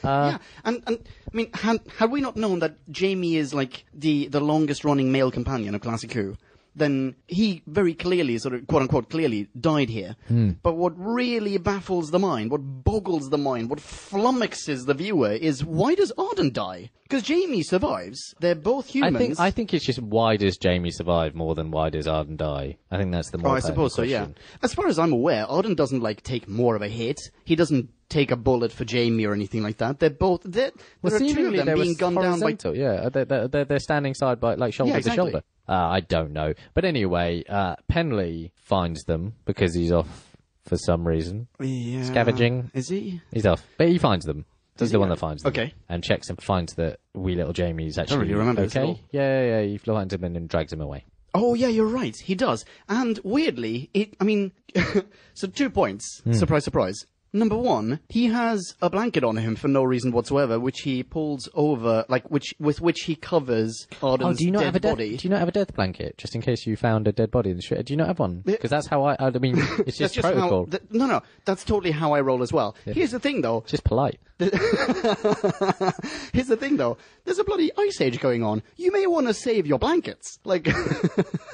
Yeah, and I mean, had we not known that Jamie is like the longest running male companion of Classic Who, then he very clearly, sort of quote unquote clearly, died here. But what really baffles the mind, what boggles the mind, what flummoxes the viewer is, why does Arden die? Because Jamie survives. They're both humans. I think it's just, why does Jamie survive more than why does Arden die? I think that's the more I suppose so, yeah. question. As far as I'm aware, Arden doesn't like take more of a hit. He doesn't take a bullet for Jamie or anything like that. They're both there are two of seemingly them they being were gunned down by. horizontal, yeah. They're standing side by, like, shoulder Yeah, exactly. to shoulder. I don't know. But anyway, Penley finds them because he's off for some reason. Yeah. Scavenging. Is he? He's off. But he finds them. He's he? the one that finds them. Okay. And checks and finds that wee little Jamie's actually really remember this at okay. all. Yeah. He finds him and then drags him away. Oh, yeah, you're right. He does. And weirdly, so 2 points. Surprise, surprise. Number one, he has a blanket on him for no reason whatsoever, which he pulls over, with which he covers Arden's do you not dead have a body. Do you not have a death blanket just in case you found a dead body in the street? Do you not have one? Because that's how I mean, it's just That's protocol. No, that's totally how I roll as well. Here's the thing, though. It's just polite. Here's the thing, though. There's a bloody ice age going on. You may want to save your blankets. Like,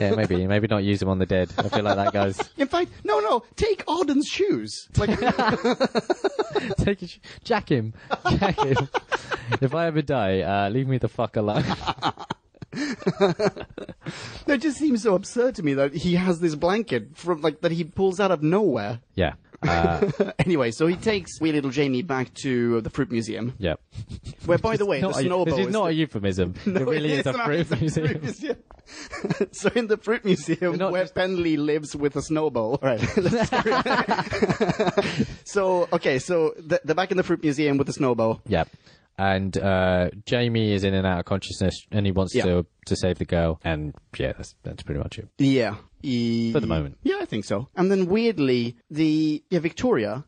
Yeah, maybe not use them on the dead. I feel like that goes. in fact, no, take Arden's shoes. Like, Jack him. If I ever die, leave me the fuck alone. it just seems so absurd to me that he has this blanket that he pulls out of nowhere. Yeah. Anyway, so he takes wee little Jamie back to the fruit museum, Yeah. where, by the way, the snowball This is not a the- euphemism. No, it really is a not. fruit It's a museum. museum. So in the fruit museum, not where just- Penley lives with a snowball. Right. So, okay, so they're back in the fruit museum with the snowball. Yeah. And Jamie is in and out of consciousness, and he wants Yeah. to save the girl. And yeah, that's pretty much it. Yeah. For the moment. Yeah, I think so. And then weirdly, Victoria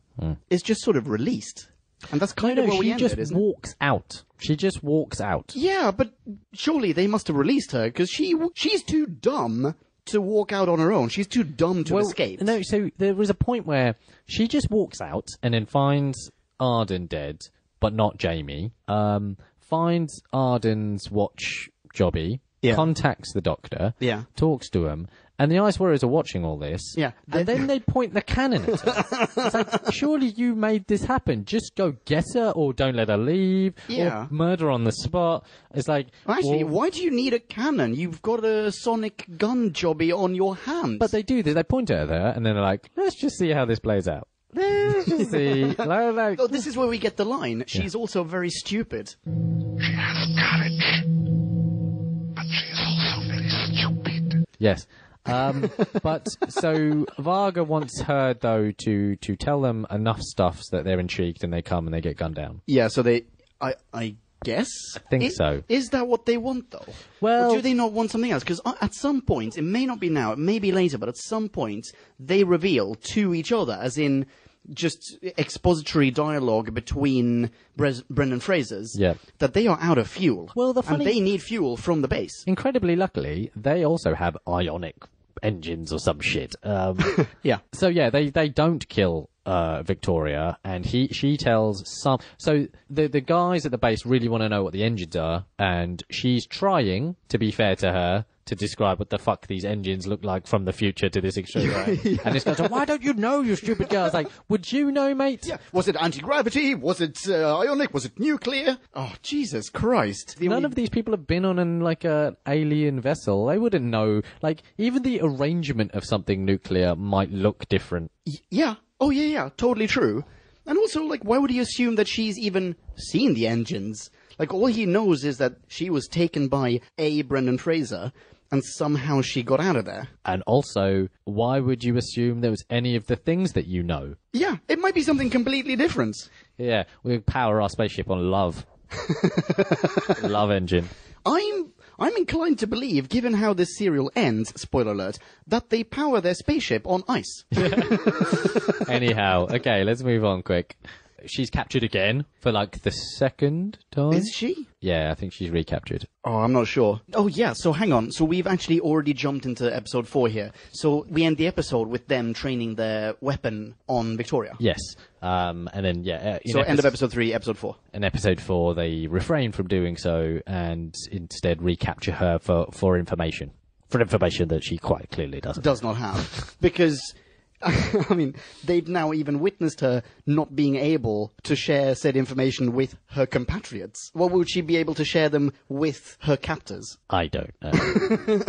is just sort of released. And that's kind of where we she ended, just isn't it? walks out. She just walks out. Yeah, but surely they must have released her, because she's too dumb to walk out on her own. She's too dumb to escape. No, so there was a point where she just walks out and then finds Arden dead, but not Jamie. Finds Arden's watch jobby, Yeah. contacts the doctor, Yeah. talks to him, and the Ice Warriors are watching all this. Yeah. And then they point the cannon at her. It's like, surely you made this happen. Just go get her, or don't let her leave, Yeah. or murder on the spot. It's like... Actually, well, why do you need a cannon? You've got a sonic gun jobby on your hands. but they do this. They point at her, and then they're like, let's just see how this plays out. Let's just see. Like, Oh, this is where we get the line. She's also very stupid. She has courage, but she is also very stupid. yes. But so Varga wants her though to tell them enough stuff so that they're intrigued and they come and they get gunned down. Yeah, so I guess? I think so. Is that what they want, though? Well- Or do they not want something else? Because at some point, it may not be now, it may be later, but at some point, they reveal to each other, as in just expository dialogue between Brendan Fraser's, Yeah. that they are out of fuel. Well, the funny- And they need fuel from the base. Incredibly luckily, they also have ionic engines or some shit. Yeah. So yeah, they don't kill Victoria, and she tells some. So the guys at the base really want to know what the engines are, and she's trying, to be fair to her, to describe what the fuck these engines look like from the future to this extreme. Right? And this guy's like, "Why don't you know, you stupid girl?" I was like, "Would you know, mate?" Yeah. Was it anti-gravity? Was it ionic? Was it nuclear? Oh, Jesus Christ. None of these people have been on an alien vessel. They wouldn't know. Like, even the arrangement of something nuclear might look different. Yeah. Oh, yeah, totally true. And also, like, why would he assume that she's even seen the engines? Like, all he knows is that she was taken by a Brendan Fraser, and somehow she got out of there. And also, why would you assume there was any of the things that you know? Yeah, it might be something completely different. Yeah, we power our spaceship on love. Love engine. I'm inclined to believe, given how this serial ends, spoiler alert, that they power their spaceship on ice. Anyhow, okay, let's move on quick. She's captured again for like the second time. Is she? Yeah, I think she's recaptured. Oh, I'm not sure. Oh, yeah, so hang on. So we've actually already jumped into episode 4 here. So we end the episode with them training their weapon on Victoria. Yes. And then, yeah. So end of episode 3, episode 4. In episode 4, they refrain from doing so and instead recapture her for information. For information that she quite clearly doesn't. Does not have. Because, I mean, they've now even witnessed her not being able to share said information with her compatriots. What would she be able to share them with her captors? I don't know.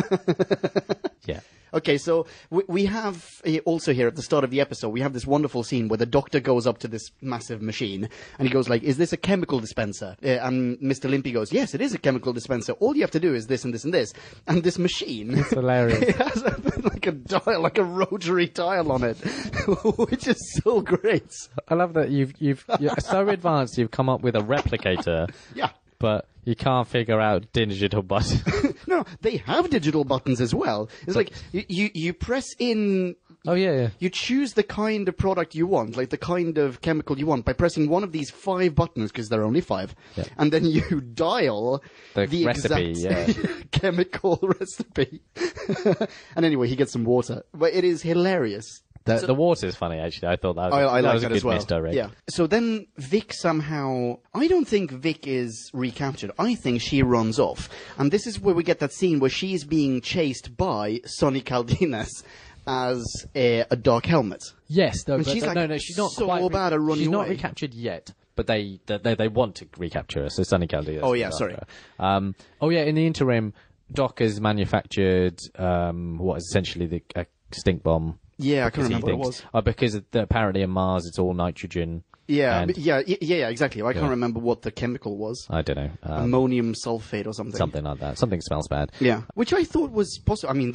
Yeah. Okay, so we have also here at the start of the episode, we have this wonderful scene where the doctor goes up to this massive machine and he goes like, "Is this a chemical dispenser?" And Mr. Limpy goes, "Yes, it is a chemical dispenser. All you have to do is this and this and this." And this machine, It's hilarious. it has like a dial, like a rotary dial on it, which is so great. I love that you're so advanced you've come up with a replicator, Yeah. but you can't figure out digital button. No, they have digital buttons as well. It's like you press in. Oh, yeah. You choose the kind of product you want, like the kind of chemical you want, by pressing one of these 5 buttons, because there are only 5, Yeah. and then you dial The recipe, exact chemical recipe. And anyway, he gets some water. But it is hilarious. The water's funny, actually. I thought that was, I that like was a that good as well. misdirect. Yeah. So then Vic somehow... I don't think Vic is recaptured. I think she runs off. And this is where we get that scene where she's being chased by Sonny Caldinas as a dark helmet. Yes, no, And but she's like no, she's not so quite bad at running She's not away. recaptured yet, but they want to recapture her. So Sunny Caldeas. Oh, yeah, sorry. In the interim, Doc has manufactured what is essentially a stink bomb. Yeah, I can't Because he remember what it thinks- was. because apparently in Mars it's all nitrogen. Yeah, and- yeah, exactly. I can't remember what the chemical was. I don't know. Ammonium sulfate or something. Something like that. Something smells bad. Yeah, which I thought was possible. I mean,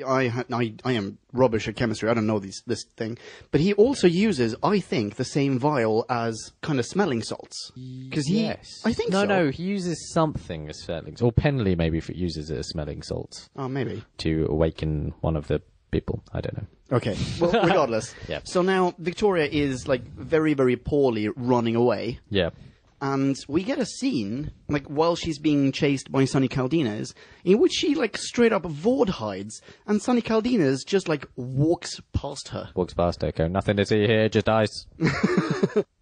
I am rubbish at chemistry. I don't know this thing. But he also uses, I think, the same vial as kind of smelling salts. Because Yes. I think so. No, he uses something as smelling, or Penley maybe if it uses it as smelling salts Oh, maybe. to awaken one of the people. I don't know. Okay. Well, regardless. Yeah. So now Victoria is like very, very poorly running away. Yeah. And we get a scene, like, while she's being chased by Sonny Caldenas, in which she, like, straight up Vord hides, and Sonny Caldenas just, like, walks past her. Walks past her, go, nothing to see here, just ice.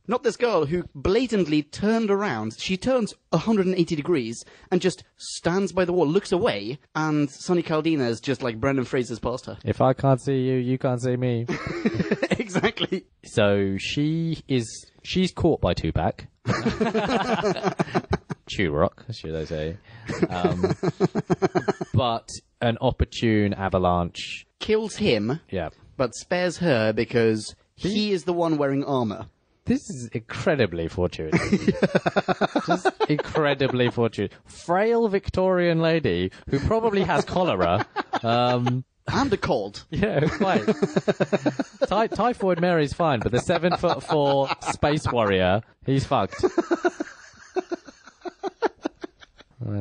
Not this girl who blatantly turned around. She turns 180 degrees and just stands by the wall, looks away, and Sonny Caldenas just, like, Brendan Fraser's past her. If I can't see you, you can't see me. Exactly. So she's caught by Tupac. Rock, should I say. But an opportune avalanche. Kills him, Yeah. but spares her because he is the one wearing armor. This is incredibly fortuitous. Just incredibly fortuitous. Frail Victorian lady who probably has cholera. And a cold. Yeah, quite. Typhoid Mary's fine, but the 7'4" space warrior, he's fucked.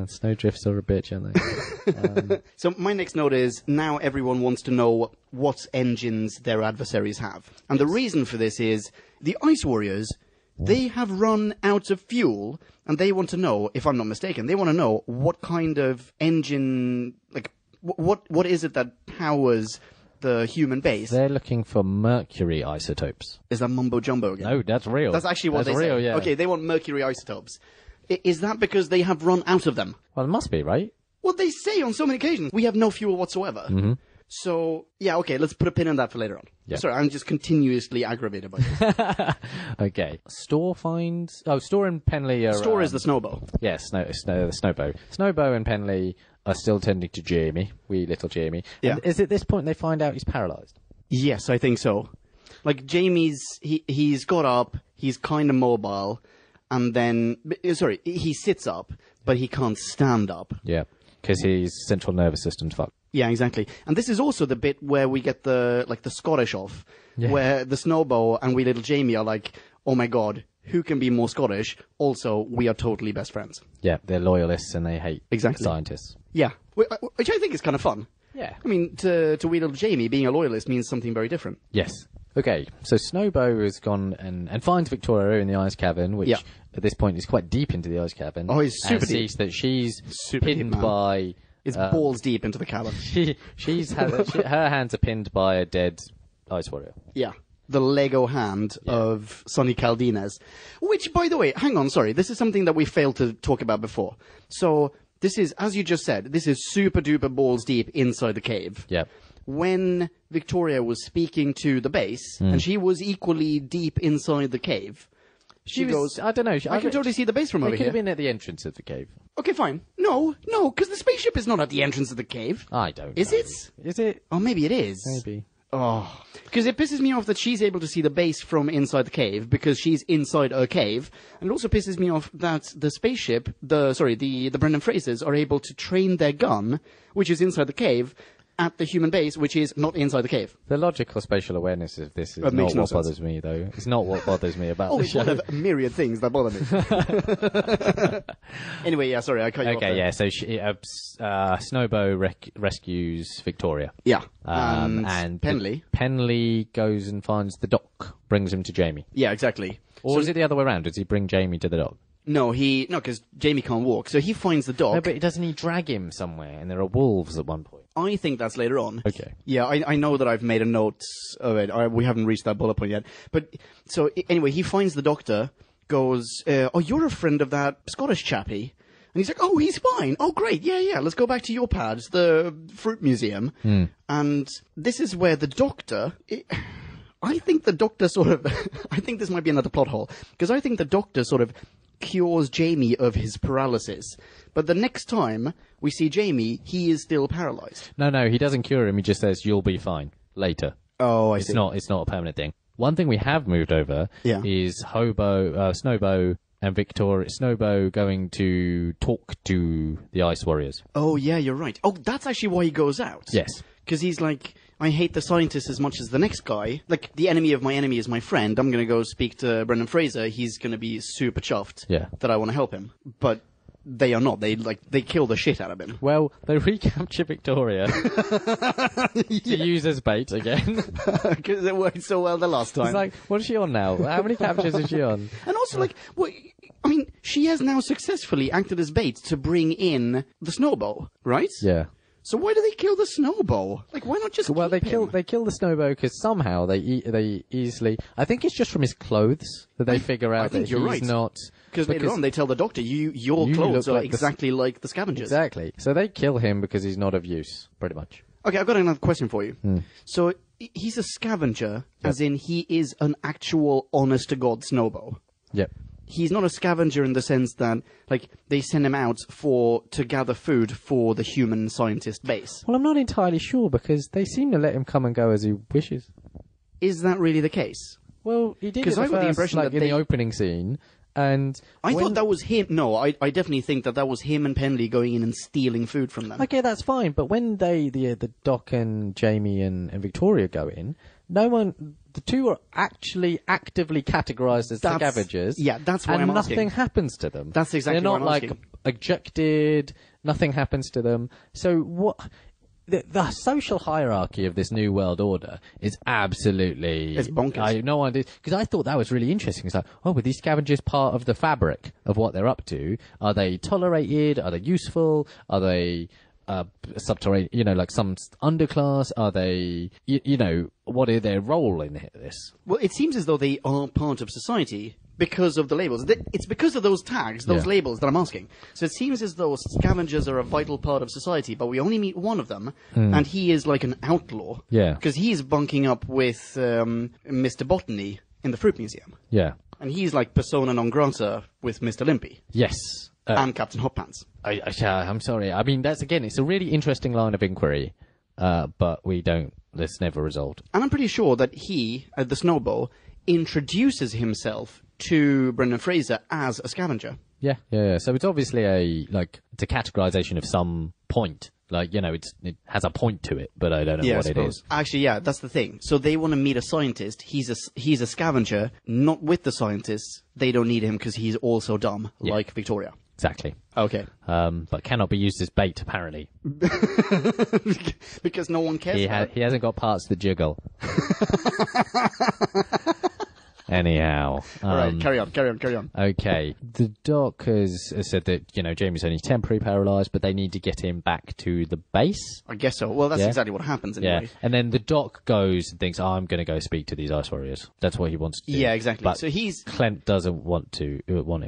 Snowdrifts are a bitch, aren't they? So my next note is, now everyone wants to know what engines their adversaries have. And the reason for this is, the Ice Warriors, they have run out of fuel, and they want to know, if I'm not mistaken, they want to know what kind of engine, like, what is it that powers the human base? They're looking for mercury isotopes. Is that mumbo jumbo again? No, that's real. That's actually what that's they real, say. yeah. Okay, they want mercury isotopes. Is that because they have run out of them? Well, it must be, right? Well, they say on so many occasions, we have no fuel whatsoever. Mm-hmm. So, yeah, okay, let's put a pin in that for later on. Yeah. Sorry, I'm just continuously aggravated by this. Okay. Store and Penley are... Store is the snowball. Yes, the Snowbow. Snowbow and Penley are still tending to Jamie, wee little Jamie. Yeah. And is it this point they find out he's paralysed? Yes, I think so. Like, he's got up, he's kind of mobile, and then, sorry, he sits up, but he can't stand up. Yeah, because his central nervous system's fucked. Yeah, exactly. And this is also the bit where we get the Scottish off, where the Snowbow and wee little Jamie are like, oh my god, who can be more Scottish? Also, we are totally best friends. Yeah, they're loyalists and they hate Exactly. scientists. Yeah, which I think is kind of fun. Yeah. I mean, to wee little Jamie, being a loyalist means something very different. Yes. Okay, so Snowbow has gone and finds Victoria in the ice cavern, which at this point is quite deep into the ice cavern. Oh, it's super and deep. sees that she's Super deep, pinned man. by... It's balls deep into the cabin. Her hands are pinned by a dead ice warrior. Yeah. The Lego hand of Sonny Caldenas. Which, by the way, hang on, sorry, this is something that we failed to talk about before. So, this is, as you just said, this is super duper balls deep inside the cave. Yeah. When Victoria was speaking to the base, and she was equally deep inside the cave, she goes, I don't know. I can totally see the base from They over could here. have been at the entrance of the cave. Okay, fine. No, because the spaceship is not at the entrance of the cave. I don't Is know. it? Is it? Oh, maybe it is. Maybe. Oh, because it pisses me off that she's able to see the base from inside the cave because she's inside a cave, and it also pisses me off that the spaceship, the Brendan Frasers are able to train their gun, which is inside the cave, at the human base, which is not inside the cave. The logical spatial awareness of this is That not makes no what sense. bothers me, though. It's not what bothers me about Oh, the it's show. one of a myriad things that bother me. Anyway, yeah, sorry, I cut you off Okay, there. yeah. So Snowbow rescues Victoria. Yeah, And Penley. Penley goes and finds the doc, brings him to Jamie. Yeah, exactly. Or is it the other way around? Does he bring Jamie to the doc? No, because Jamie can't walk, so he finds the dog. No, but doesn't he drag him somewhere? And there are wolves at one point. I think that's later on. Okay. Yeah, I know that I've made a note of it. We haven't reached that bullet point yet. But, so, anyway, he finds the doctor, goes, oh, you're a friend of that Scottish chappie. And he's like, oh, he's fine. Oh, great. Yeah, let's go back to your pads, the fruit museum. And this is where the doctor... I think the doctor sort of... I think this might be another plot hole. Because I think the doctor sort of cures Jamie of his paralysis. But the next time we see Jamie, he is still paralyzed. No, he doesn't cure him. He just says, you'll be fine. Later. Oh, I It's see. not a permanent thing. One thing we have moved over Yeah. is Snowbow and Snowbow going to talk to the Ice Warriors. Oh, yeah, you're right. Oh, that's actually why he goes out. Yes. Because he's like, I hate the scientists as much as the next guy. Like, the enemy of my enemy is my friend. I'm going to go speak to Brendan Fraser. He's going to be super chuffed that I want to help him. But they are not. They kill the shit out of him. Well, they recapture Victoria to use as bait again. Because it worked so well the last time. It's like, what is she on now? How many captures is she on? And also, like, I mean, she has now successfully acted as bait to bring in the Snowbow, right? Yeah. So why do they kill the Snowbow? Like, why not just Well, keep him? they kill the Snowbow because somehow they easily. I think it's just from his clothes that they figure out think that you're he's right. not. Because later on they tell the doctor, your You clothes look are like the exactly like the scavengers. Exactly. So they kill him because he's not of use, pretty much. Okay, I've got another question for you. So he's a scavenger, as in he is an actual honest-to-God Snowbow. Yep. He's not a scavenger in the sense that, like, they send him out to gather food for the human scientist base. Well, I'm not entirely sure because they seem to let him come and go as he wishes. Is that really the case? Well, he did. 'Cause I got the impression like that in they- the opening scene, and I when- thought that was him. No, I definitely think that was him and Penley going in and stealing food from them. Okay, that's fine. But when the Doc and Jamie and Victoria go in, no one. The two are actually actively categorized as scavengers. Yeah, that's why and I'm asking. nothing happens to them. That's exactly They're what not I'm like asking. ejected. Nothing happens to them. So what? The social hierarchy of this new world order is absolutely... It's bonkers. I have no idea. Because I thought that was really interesting. It's like, were these scavengers part of the fabric of what they're up to? Are they tolerated? Are they useful? Are they subterranean, like some underclass? Are they, what is their role in this? Well, it seems as though they are part of society because of the labels. It's because of those tags, those Yeah. labels that I'm asking. So it seems as though scavengers are a vital part of society, but we only meet one of them, and he is like an outlaw. Yeah. Because he's bunking up with Mr. Botany in the Fruit Museum. Yeah. And he's like persona non grata with Mr. Limpy Yes. and Captain Hot Pants. I'm sorry. I mean, it's a really interesting line of inquiry, but that's never resolved. And I'm pretty sure that he, the Snowbow, introduces himself to Brendan Fraser as a scavenger. Yeah. So it's obviously it's a categorization of some point. It has a point to it, but I don't know what it is. Actually, yeah, that's the thing. So they want to meet a scientist. He's a scavenger, not with the scientists. They don't need him because he's also dumb, like Victoria. Exactly. Okay. But cannot be used as bait, apparently. Because no one cares about it. He hasn't got parts that jiggle. Anyhow. All right, carry on. Okay. The doc has said that, Jamie's only temporarily paralysed, but they need to get him back to the base. I guess so. Well, that's Yeah. exactly what happens anyway. Yeah. And then the doc goes and thinks, I'm going to go speak to these Ice Warriors. That's what he wants to do. Yeah, exactly. But So he's... Clint doesn't want him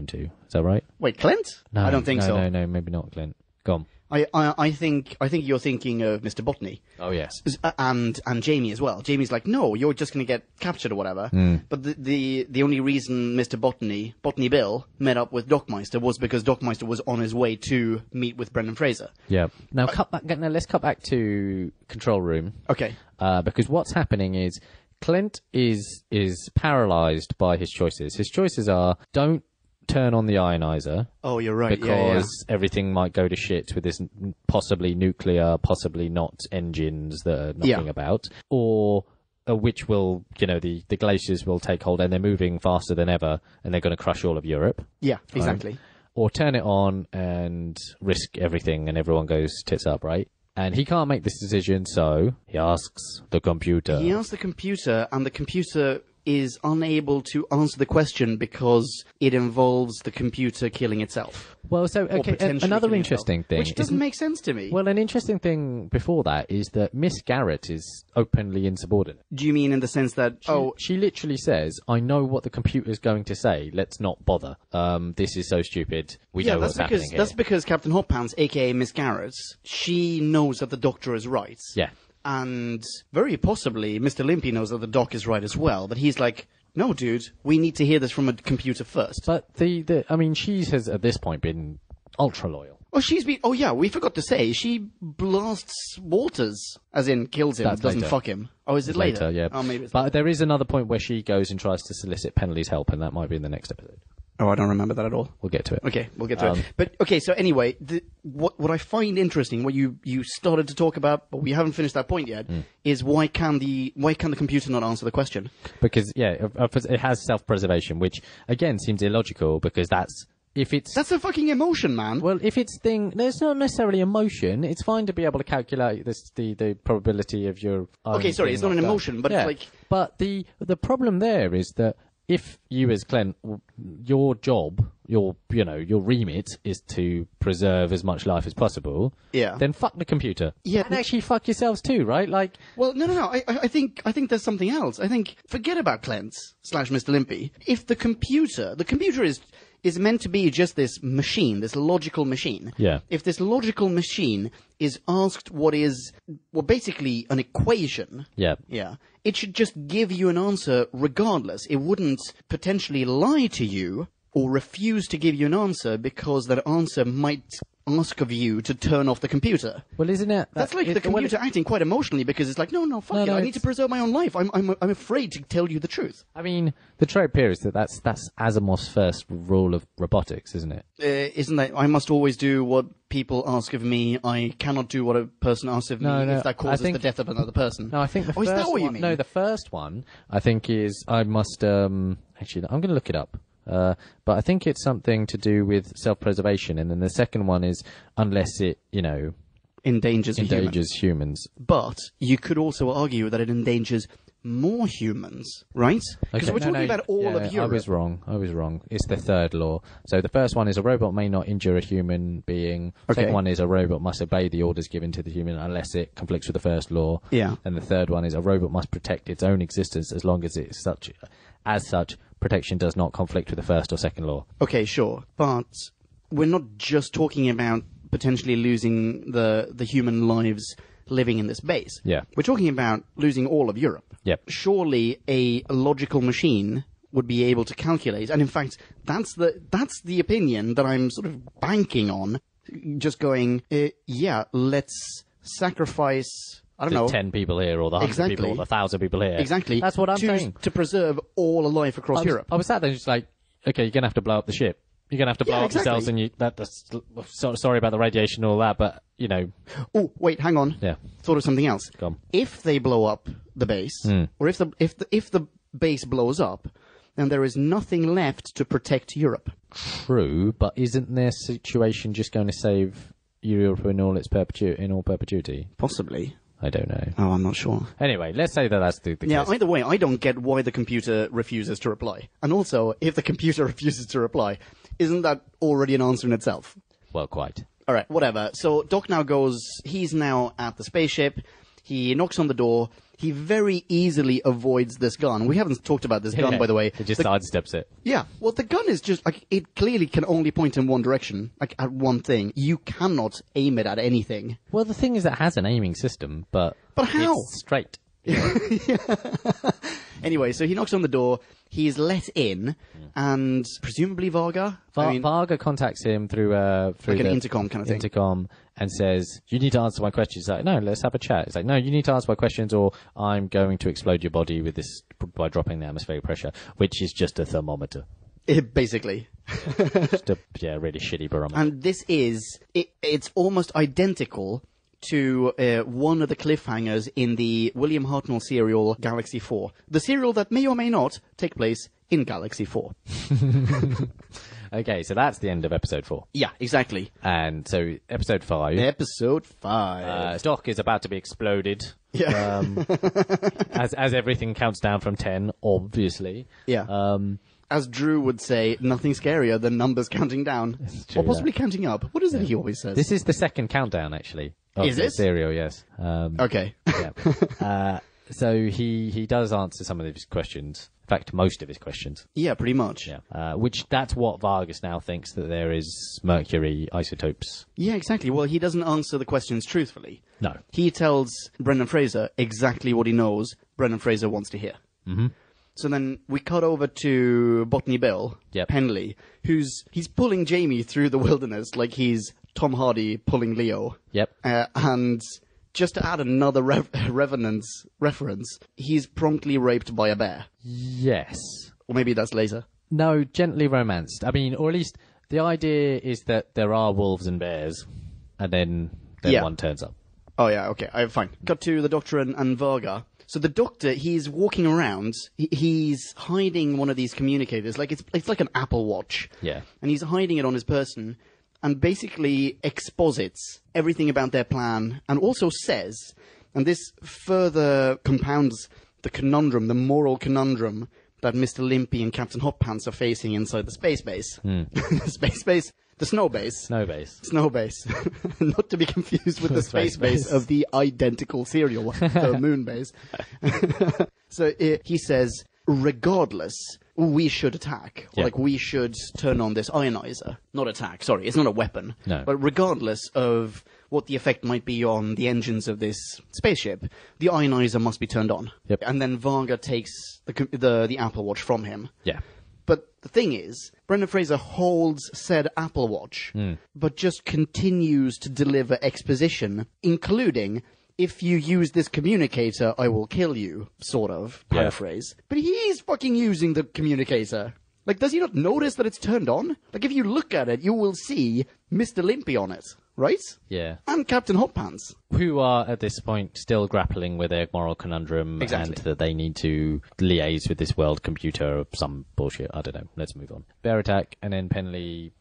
to. Is that right? Wait, Clint? No. I don't think so. No, maybe not Clint. Go on. I think you're thinking of Mr. Botany. Oh, yes. And Jamie as well. Jamie's like, no, you're just going to get captured or whatever. But the only reason Mr. Botany Bill, met up with Doc Meister was because Doc Meister was on his way to meet with Brendan Fraser. Yeah. Now, let's cut back to control room. Okay. Because what's happening is Clint is paralysed by his choices. His choices are, don't turn on the ionizer. Oh, you're right. Because everything might go to shit with this possibly nuclear, possibly not engines that are knocking about. Or which will, the glaciers will take hold and they're moving faster than ever and they're going to crush all of Europe. Yeah, exactly. Or turn it on and risk everything and everyone goes tits up, right? And he can't make this decision, so he asks the computer. He asks the computer, and the computer is unable to answer the question because it involves the computer killing itself. Well, so, Or okay, potentially another killing interesting itself, thing. which doesn't make sense to me. Well, an interesting thing before that is that Miss Garrett is openly insubordinate. Do you mean in the sense that, She literally says, I know what the computer's going to say, let's not bother. This is so stupid, we know what's happening here. That's because Captain Hot Pants, aka Miss Garrett, she knows that the doctor is right. Yeah. And very possibly Mr. Limpy knows that the doc is right as well, but he's like, no, dude, we need to hear this from a computer first. But she has at this point been ultra loyal. Oh, oh yeah, we forgot to say, she blasts Walters, as in kills him, That's doesn't later. fuck him. Oh, is it later? Yeah. Oh, maybe it's But later. there is another point where she goes and tries to solicit Penley's help, and that might be in the next episode. Oh, I don't remember that at all. We'll get to it. Okay, we'll get to it. But, okay, so anyway, what I find interesting, what you started to talk about, but we haven't finished that point yet, is why can the computer not answer the question? Because, it has self-preservation, which, again, seems illogical, because that's a fucking emotion, man. Well, if it's there's not necessarily emotion. It's fine to be able to calculate the probability of your own Okay, sorry, being it's not an knocked out. emotion, but Yeah. like... But the problem there is that if you as Clint, your job, your remit is to preserve as much life as possible, Yeah. then fuck the computer. Yeah. And actually fuck yourselves too, right? Like, Well, no. I think there's something else. I think, forget about Clance / Mr. Limpy. If the computer is meant to be just this machine, this logical machine. Yeah. If this logical machine is asked what is, well, basically an equation. yeah. Yeah. It should just give you an answer regardless. It wouldn't potentially lie to you or refuse to give you an answer because that answer might ask of you to turn off the computer. Well, isn't it? That's like the computer acting quite emotionally because it's like, no, fuck it. I need to preserve my own life. I'm afraid to tell you the truth. I mean, the trope here is that's Asimov's first rule of robotics, isn't it? Isn't that I must always do what people ask of me? I cannot do what a person asks of me if that causes the death of another person. No, I think the is first that what you one. mean? No, the first one I think is I must actually I'm going to look it up. But I think it's something to do with self-preservation, and then the second one is unless it, endangers humans. But you could also argue that it endangers more humans, right? Because we're talking about all of Europe. I was wrong. It's the third law. So the first one is a robot may not injure a human being. Okay. Second one is a robot must obey the orders given to the human unless it conflicts with the first law. Yeah. And the third one is a robot must protect its own existence as long as it's as such, protection does not conflict with the first or second law. Okay, sure. But we're not just talking about potentially losing the human lives living in this base. Yeah. We're talking about losing all of Europe. Yep. Surely a logical machine would be able to calculate, and in fact, that's the opinion that I'm sort of banking on. Just going, let's sacrifice, I don't know, 10 people here, or the 100 people, or the 1,000 people here. Exactly. That's what I'm saying. To preserve all life across Europe. I was sat there just like, okay, you're going to have to blow up the ship. You're going to have to blow up exactly. yourselves, and sorry about the radiation and all that, but, Oh, wait, hang on. Yeah. Thought of something else. Go on. If they blow up the base, or if the base blows up, then there is nothing left to protect Europe. True, but isn't their situation just going to save Europe in all perpetuity? Possibly. I don't know. Oh, I'm not sure. Anyway, let's say that's the case. Yeah, either way, I don't get why the computer refuses to reply. And also, if the computer refuses to reply, isn't that already an answer in itself? Well, quite. All right, whatever. So Doc now he's now at the spaceship. He knocks on the door. He very easily avoids this gun. We haven't talked about this gun, by the way. He just sidesteps it. Yeah, well, the gun is just, like, it clearly can only point in one direction, like, at one thing. You cannot aim it at anything. Well, the thing is, it has an aiming system, but how? It's straight. Anyway, so he knocks on the door. He is let in, and presumably Varga? Varga contacts him through like an intercom kind of thing. Intercom, and says, "You need to answer my questions." He's like, "No, let's have a chat." He's like, "No, you need to answer my questions, or I'm going to explode your body with this by dropping the atmospheric pressure," which is just a thermometer. Basically. Just a really shitty barometer. And this is it's almost identical to one of the cliffhangers in the William Hartnell serial Galaxy 4. The serial that may or may not take place in Galaxy 4. Okay, so that's the end of episode 4. Yeah, exactly. And so episode 5. Episode 5. Doc is about to be exploded. Yeah. As everything counts down from 10, obviously. Yeah. As Drew would say, nothing scarier than numbers counting down. True, or possibly counting up. What is it he always says? This is the second countdown, actually. Is it? Serial, yes. Okay. Yeah. So he does answer some of his questions. In fact, most of his questions. Yeah, pretty much. Yeah. Which that's what Vargas now thinks, that there is mercury isotopes. Yeah, exactly. Well, he doesn't answer the questions truthfully. No. He tells Brendan Fraser exactly what he knows Brendan Fraser wants to hear. Mm-hmm. So then we cut over to Botany Bill, Yep. Penley, he's pulling Jamie through the wilderness like he's Tom Hardy pulling Leo. Yep. And just to add another reference, he's promptly raped by a bear. Yes. Or maybe that's later. No, gently romanced. I mean, or at least the idea is that there are wolves and bears, and then one turns up. Oh, yeah, okay, fine. Cut to the Doctor and Varga. So the Doctor, he's walking around, he's hiding one of these communicators, like it's like an Apple Watch. Yeah. And he's hiding it on his person, and basically exposits everything about their plan, and also says, and this further compounds the conundrum, the moral conundrum that Mr. Limpy and Captain Hot Pants are facing inside the space base. The snow base. Snow base. Not to be confused with the space base of the identical serial, the moon base. So he says, regardless, we should attack. Or like, we should turn on this ionizer. Not attack, sorry, it's not a weapon. No. But regardless of what the effect might be on the engines of this spaceship, the ionizer must be turned on. Yep. And then Varga takes the Apple Watch from him. Yeah. But the thing is, Brendan Fraser holds said Apple Watch, but just continues to deliver exposition, including, if you use this communicator, I will kill you, sort of, paraphrase. But he's fucking using the communicator. Like, does he not notice that it's turned on? Like, if you look at it, you will see Mr. Limpy on it, right? Yeah. And Captain Hot Pants. Who are, at this point, still grappling with their moral conundrum, Exactly. and that they need to liaise with this world computer or some bullshit. I don't know. Let's move on. Bear attack, and then Penley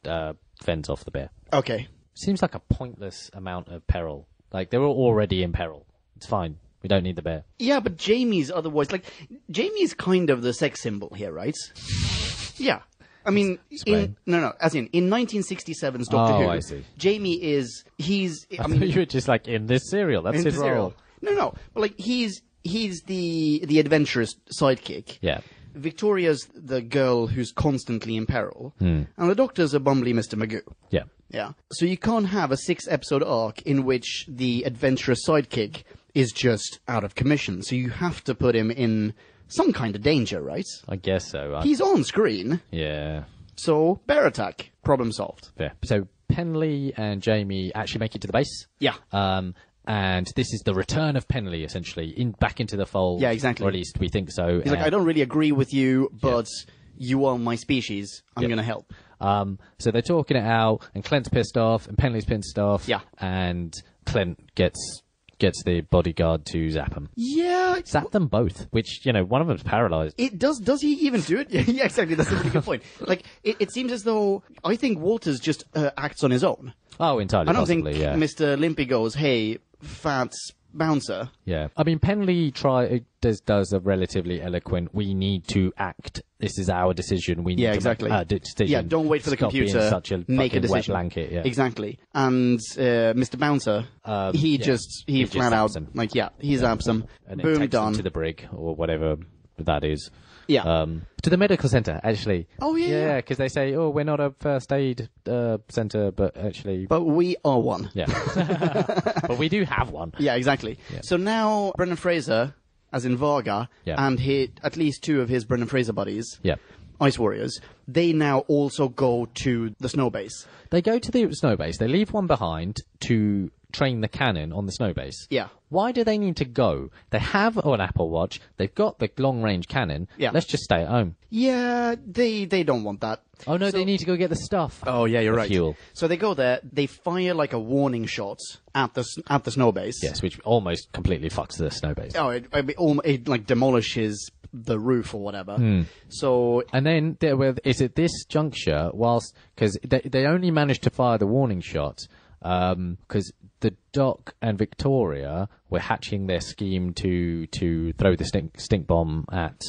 fends off the bear. Okay. Seems like a pointless amount of peril. Like, they're already in peril. It's fine. We don't need the bear. Yeah, but Jamie's otherwise, like, Jamie's kind of the sex symbol here, right? Yeah. I mean, in 1967's Doctor Who, I see. Jamie is, I mean, you were just like, in this serial, that's in his the role. serial. No, but like, he's the adventurous sidekick. Yeah. Victoria's the girl who's constantly in peril. And the Doctor's a bumbly Mr. Magoo. Yeah. Yeah. So you can't have a 6-episode arc in which the adventurous sidekick is just out of commission. So you have to put him in some kind of danger, right? I guess so. He's on screen. Yeah. So, bear attack. Problem solved. Fair. So Penley and Jamie actually make it to the base. Yeah. And this is the return of Penley, essentially, back into the fold. Yeah, exactly. Or at least we think so. He's like, I don't really agree with you, but you are my species. I'm going to help. So they're talking it out, and Clint's pissed off, and Penley's pissed off. Yeah. And Clint gets the bodyguard to zap them. Yeah. Zap them both, which, one of them's paralyzed. It does he even do it? Yeah, exactly. That's a really good point. Like, it seems as though, I think Walters just acts on his own. Oh, entirely I don't possibly, think yeah. Mr. Limpy goes, hey, fat bouncer. Yeah. I mean, Penley does a relatively eloquent, we need to act. This is our decision. We need to make decision. Yeah, don't wait for the Stop computer. being such a make a decision. wet blanket. Yeah. Exactly. And Mr. Bouncer, he flat out, zaps him. he zaps him. And then Boom, takes done. them to the brig or whatever that is. Yeah. To the medical centre, actually. Oh, yeah. Yeah, because they say, oh, we're not a first aid centre, but actually... But we are one. Yeah. But we do have one. Yeah, exactly. Yeah. So now Brendan Fraser, as in Varga, and at least 2 of his Brendan Fraser buddies, Ice Warriors, they now also go to the snow base. They go to the snow base. They leave one behind to train the cannon on the snow base. Yeah. Why do they need to go? They have an Apple Watch. They've got the long-range cannon. Yeah. Let's just stay at home. Yeah, they don't want that. Oh, no, they need to go get the stuff. Oh, yeah, you're The right. fuel. So they go there, they fire like a warning shot at the snow base. Yes, which almost completely fucks the snow base. Oh, it like demolishes the roof or whatever. So... And then it's at this juncture, because they only managed to fire the warning shot, because the Doc and Victoria were hatching their scheme to throw the stink bomb at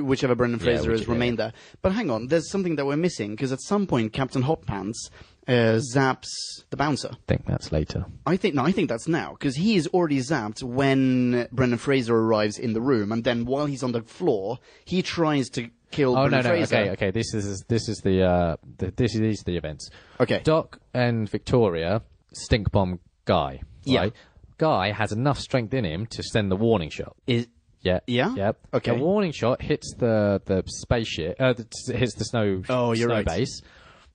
whichever Brendan Fraser has whichever, remained there. But hang on, there's something that we're missing, because at some point Captain Hot Pants zaps the bouncer. I think that's later. I think that's now, because he is already zapped when Brendan Fraser arrives in the room, and then while he's on the floor, he tries to kill Brendan Fraser. Okay. This is the events. Okay. Doc and Victoria stink bomb Guy. Yeah. Right? Guy has enough strength in him to send the warning shot. Yeah. Yeah? Yep. Okay. The warning shot hits the spaceship. Hits the snow. Oh, you're snow right. base.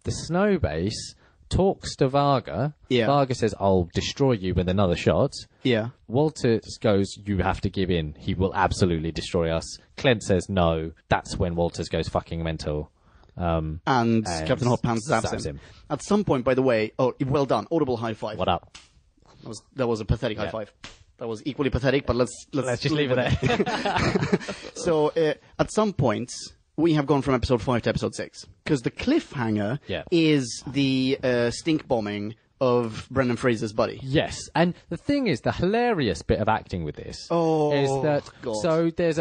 The snow base talks to Varga. Yeah. Varga says, I'll destroy you with another shot. Yeah. Walter goes, you have to give in. He will absolutely destroy us. Clint says no. That's when Walters goes fucking mental. And Captain Hot Pants zaps him. At some point, by the way, well done. Audible high five. What up? That was a pathetic high five. That was equally pathetic, but let's just leave it there. So, at some point, we have gone from episode 5 to episode 6. Because the cliffhanger is the stink bombing of Brendan Fraser's buddy. Yes, and the thing is, the hilarious bit of acting with this is that so there's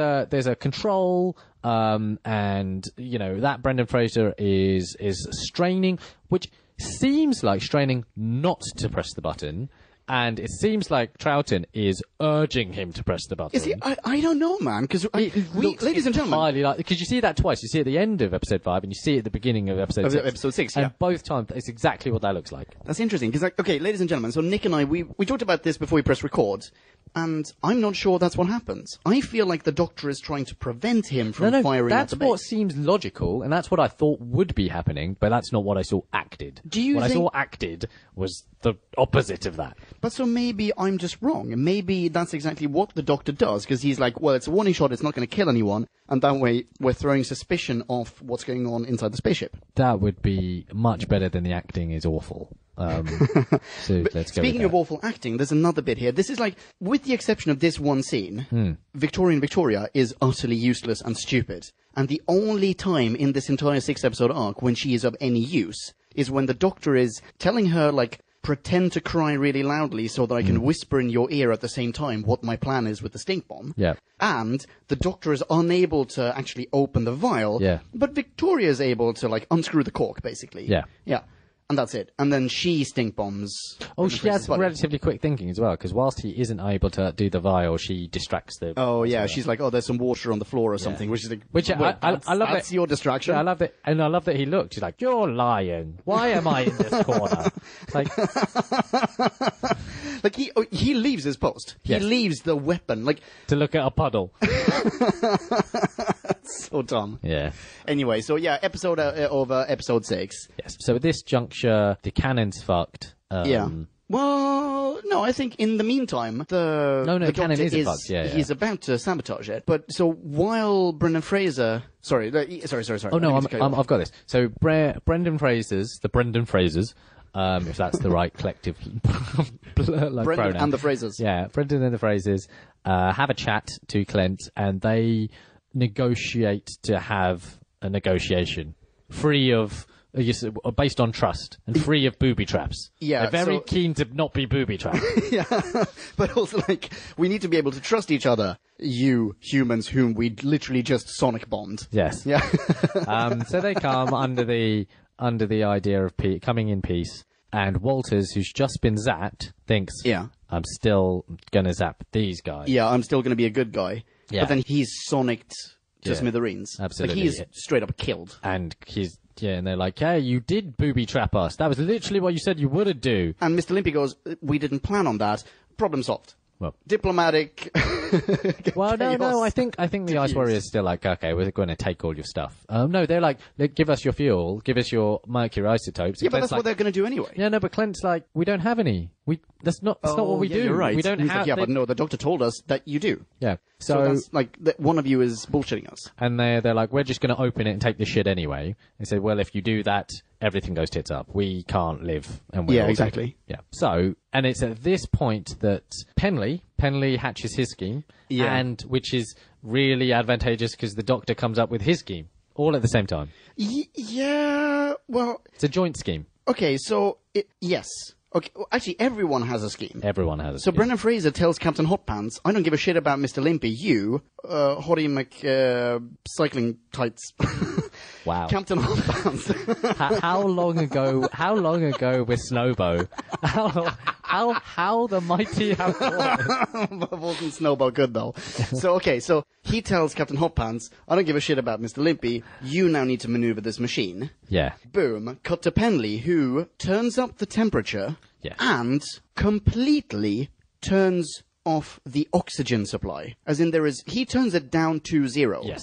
a control, and you know that Brendan Fraser is straining, which seems like straining not to press the button. And it seems like Troughton is urging him to press the button. Is he? I don't know, man. Because ladies and gentlemen, because you see that twice. You see it at the end of episode 5, and you see it at the beginning of episode 6. Episode 6, and both times it's exactly what that looks like. That's interesting. Because, okay, ladies and gentlemen, so Nick and I, we talked about this before we pressed record, and I'm not sure that's what happens. I feel like the Doctor is trying to prevent him from firing at the base. That's what seems logical, and that's what I thought would be happening, but that's not what I saw acted. What I saw acted was the opposite of that. But so maybe I'm just wrong. Maybe that's exactly what the Doctor does, because he's like, well, it's a warning shot, it's not going to kill anyone, and that way we're throwing suspicion of what's going on inside the spaceship. That would be much better than the acting is awful. So let's go. Speaking of awful acting, there's another bit here. This is like, with the exception of this one scene, Victoria is utterly useless and stupid. And the only time in this entire 6-episode arc when she is of any use is when the Doctor is telling her, like, pretend to cry really loudly so that I can whisper in your ear at the same time what my plan is with the stink bomb. Yeah. And the Doctor is unable to actually open the vial. Yeah. But Victoria is able to, like, unscrew the cork, basically. Yeah. Yeah. And that's it. And then she stink bombs. Oh, she has relatively quick thinking as well, because whilst he isn't able to do the vial, she distracts the... Oh, yeah. She's like, there's some water on the floor or something, which is like... I love that's your distraction. Yeah, I love it. And I love that he looked. He's like, you're lying. Why am I in this corner? Like... Like, he leaves his post. He leaves the weapon, like... To look at a puddle. So dumb. Yeah. Anyway, so yeah, episode 6. Yes. So at this juncture, the cannon's fucked. Yeah. Well, no, I think in the meantime, the cannon Doctor is fucked. Yeah, he's about to sabotage it. But so while Brendan Fraser, sorry. Oh no, I've got this. So Brendan Fraser's, if that's the right collective Brendan pronoun. and the Frasers. Yeah, Brendan and the Frasers have a chat to Clint, and they negotiate to have a negotiation free of based on trust and free of booby traps. Yeah, they're very keen to not be booby trapped. Yeah, but also like we need to be able to trust each other. You humans, whom we literally just sonic bombed. Yes. Yeah. So they come under the idea of coming in peace, and Walters, who's just been zapped, thinks, yeah, I'm still gonna zap these guys. Yeah, I'm still gonna be a good guy. Yeah. But then he's sonicked to smithereens. Absolutely. Like he's straight up killed. And and they're like, hey, you did booby trap us. That was literally what you said you wouldn't do. And Mr. Limpy goes, we didn't plan on that. Problem solved. Well, diplomatic. Well, no. I think the Ice Warrior is still like, okay, we're going to take all your stuff. No, they're like, give us your fuel, give us your mercury isotopes. Yeah, but that's what they're going to do anyway. Yeah, no, but Clint's like, we don't have any. That's not what we do. You're right. We don't have. Like, but no, the Doctor told us that you do. Yeah. So that's like one of you is bullshitting us. And they're like, we're just going to open it and take this shit anyway. They say, well, if you do that, everything goes tits up. We can't live. And we're exactly. Yeah. So, and it's at this point that Penley hatches his scheme. Yeah. And which is really advantageous because the Doctor comes up with his scheme all at the same time. Yeah. Well, it's a joint scheme. Okay. So yes. Okay, well, actually, everyone has a scheme. Everyone has a scheme. So Brendan Fraser tells Captain Hotpants, I don't give a shit about Mr. Limpy. You, Hottie cycling tights. Wow. Captain Hotpants. How long ago with Snowbow? How the mighty have fallen. Wasn't Snowbow good, though? So he tells Captain Hotpants, I don't give a shit about Mr. Limpy. You now need to maneuver this machine. Yeah. Boom. Cut to Penley, who turns up the temperature. Yeah. And completely turns off the oxygen supply. As in he turns it down to 0. Yes.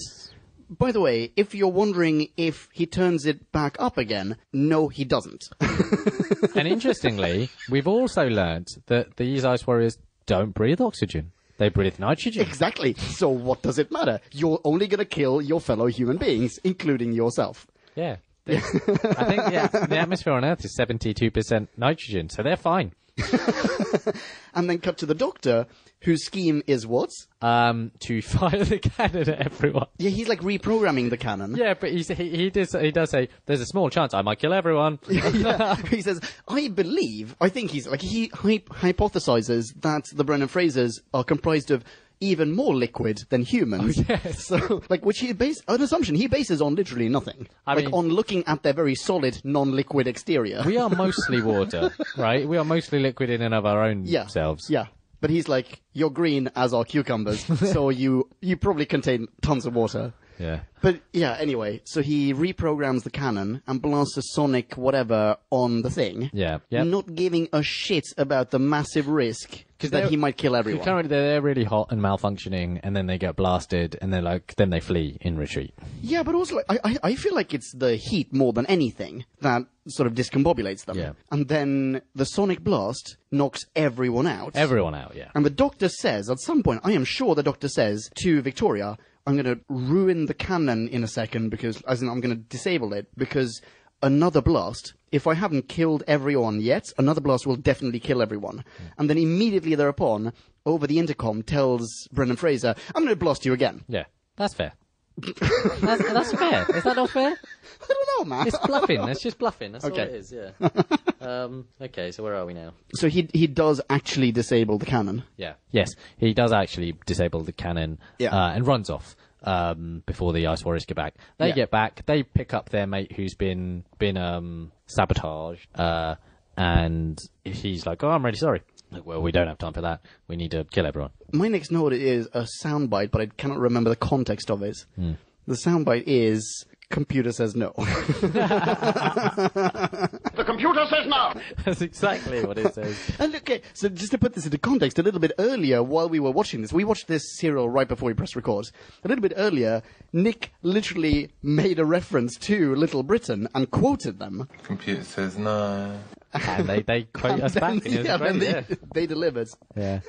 by the way, if you're wondering if he turns it back up again, no, he doesn't. And interestingly, we've also learnt that these ice warriors don't breathe oxygen. They breathe nitrogen. Exactly. So what does it matter? You're only going to kill your fellow human beings, including yourself. Yeah. I think the atmosphere on Earth is 72% nitrogen, so they're fine. And then cut to the Doctor, whose scheme is what? To fire the cannon at everyone. Yeah, he's like reprogramming the cannon. Yeah, but he does say, there's a small chance I might kill everyone. Yeah. He says, I think he hypothesizes that the Brendan Frasers are comprised of even more liquid than humans. Oh, yes. So, which an assumption he bases on literally nothing. I mean, on looking at their very solid, non-liquid exterior. We are mostly water, right? We are mostly liquid in and of our own selves. Yeah. But he's like, you're green as are cucumbers, so you probably contain tons of water. Yeah. But yeah, anyway, so he reprograms the cannon and blasts a sonic whatever on the thing. Yeah. Not giving a shit about the massive risk that he might kill everyone. Currently, they're really hot and malfunctioning, and then they get blasted, and then they flee in retreat. Yeah, but also, I feel like it's the heat more than anything that sort of discombobulates them. Yeah. And then the sonic blast knocks everyone out. Everyone out, yeah. And the Doctor says, at some point, I am sure the Doctor says to Victoria, I'm going to ruin the cannon in a second I'm going to disable it because another blast, if I haven't killed everyone yet, another blast will definitely kill everyone. And then immediately thereafter, over the intercom, tells Brendan Fraser, I'm going to blast you again. Yeah, that's fair. That's fair. Is that not fair? I don't know, man. It's bluffing. That's just bluffing. That's Okay. all it is, yeah. Okay, so where are we now? So he does actually disable the cannon. Yeah. Yes, he does actually disable the cannon and runs off before the Ice Warriors get back. They get back. They pick up their mate who's been sabotaged, and he's like, "Oh, I'm really sorry." Like, well, we don't have time for that. We need to kill everyone. My next note is a soundbite, but I cannot remember the context of it. The soundbite is computer says no. The computer says no. That's exactly what it says. And okay, so just to put this into context, a little bit earlier, while we were watching this, we watched this serial right before we pressed record. A little bit earlier, Nick literally made a reference to Little Britain and quoted them. Computer says no. And they quote us back. And it was great, they delivered. Yeah.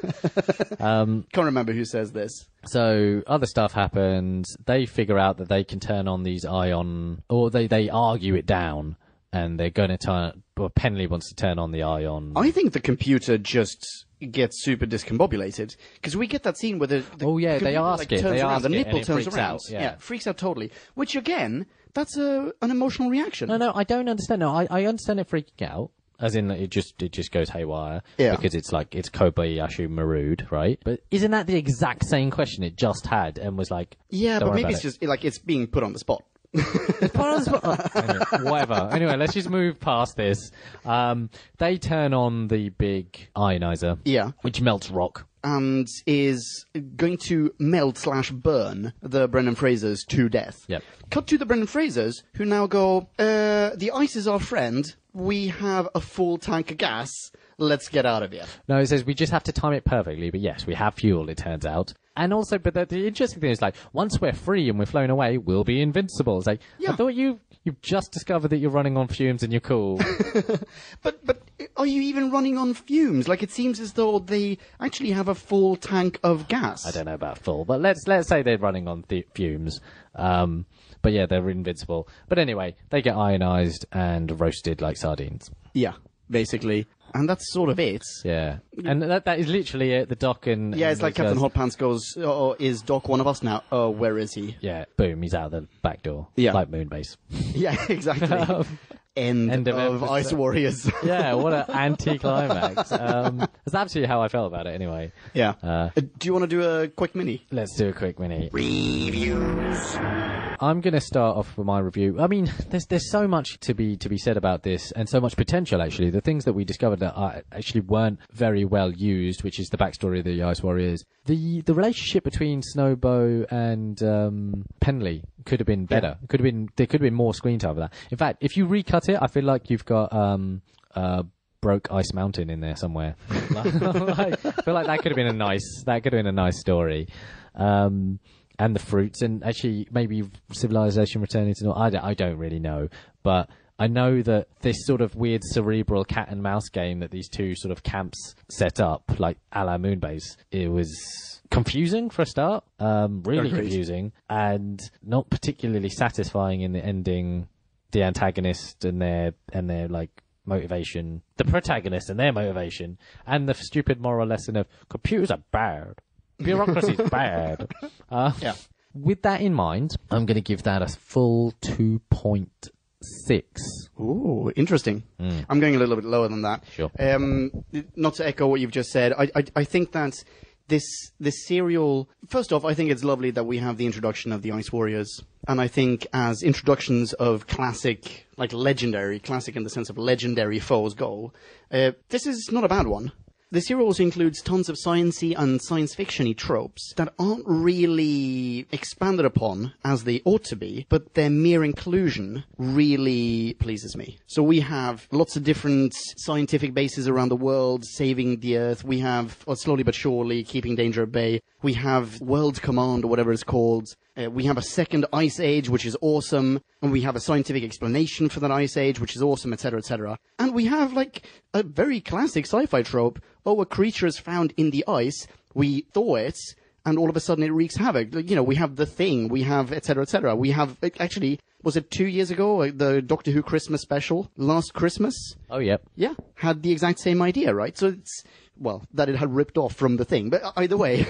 Can't remember who says this. So other stuff happens. They figure out that they can turn on these ion, or they argue it down, and they're going to turn. Well, Penley wants to turn on the ion. I think the computer just gets super discombobulated because we get that scene where the computer, they ask it. turns They around, ask the it, nipple and it turns freaks around. out, yeah. Freaks out totally. Which again, that's an emotional reaction. No, I don't understand. No, I understand it freaking out. As in, it just goes haywire. Yeah. Because it's Kobayashi Marude, right? But isn't that the exact same question it just had and was like... Yeah, don't but worry maybe about it's just like it's being put on the spot. Anyway, whatever. Anyway, let's just move past this. They turn on the big ionizer. Yeah. Which melts rock. And is going to melt/burn the Brendan Frasers to death. Yep. Cut to the Brendan Frasers, who now go, the ice is our friend. We have a full tank of gas. Let's get out of here. No, it says we just have to time it perfectly. But yes, we have fuel, it turns out. And also, but the interesting thing is, like, once we're free and we're flown away, we'll be invincible. It's like, Yeah. I thought you've just discovered that you're running on fumes and you're cool. But are you even running on fumes? Like, it seems as though they actually have a full tank of gas. I don't know about full, but let's say they're running on fumes. But yeah, they're invincible. But anyway, they get ionized and roasted like sardines. Yeah, basically. And that's sort of it. Yeah, and that is literally it. The Doc and Yeah, it's like those Captain guys- Hot Pants goes, oh, is Doc one of us now? Oh, where is he? Yeah, boom, he's out the back door. Yeah. Like Moonbase. Yeah, exactly. End of episode. Ice Warriors. Yeah, what an anti-climax. That's absolutely how I felt about it anyway. Yeah. Do you want to do a quick mini? Let's do a quick mini. Reviews. I'm going to start off with my review. I mean, there's so much to be said about this, and so much potential, actually. The things that we discovered that actually weren't very well used, which is the backstory of the Ice Warriors. The relationship between Snowbow and Penley could have been better. Yeah. There could have been more screen time for that. In fact, if you recut it, I feel like you've got Broke Ice Mountain in there somewhere. I feel like that could have been a nice story. and the fruits, and actually maybe civilization returning to I don't really know, but I know that this sort of weird cerebral cat and mouse game that these two sort of camps set up, like a la Moonbase, it was confusing for a start, really confusing, and not particularly satisfying in the ending. The antagonist and their like motivation, the protagonist and their motivation, and the stupid moral lesson of computers are bad, bureaucracy's bad. Yeah. With that in mind, I'm going to give that a full 2.6. Ooh, interesting. I'm going a little bit lower than that. Sure. Not to echo what you've just said, I think that this serial, first off, I think it's lovely that we have the introduction of the Ice Warriors. And I think as introductions of classic, like legendary, classic in the sense of legendary foes go, this is not a bad one. The serial also includes tons of science-y and science fiction-y tropes that aren't really expanded upon as they ought to be, but their mere inclusion really pleases me. So we have lots of different scientific bases around the world, saving the Earth. We have, slowly but surely, keeping danger at bay. We have World Command, or whatever it's called. We have a second ice age, which is awesome. And we have a scientific explanation for that ice age, which is awesome, etc., etc. And we have, like, a very classic sci-fi trope. Oh, a creature is found in the ice. We thaw it, and all of a sudden it wreaks havoc. You know, we have The Thing. We have, etc., etc. We have, actually, was it 2 years ago, the Doctor Who Christmas special, last Christmas? Oh, yep. Yeah, had the exact same idea, right? So it's, well, that it had ripped off from The Thing. But either way,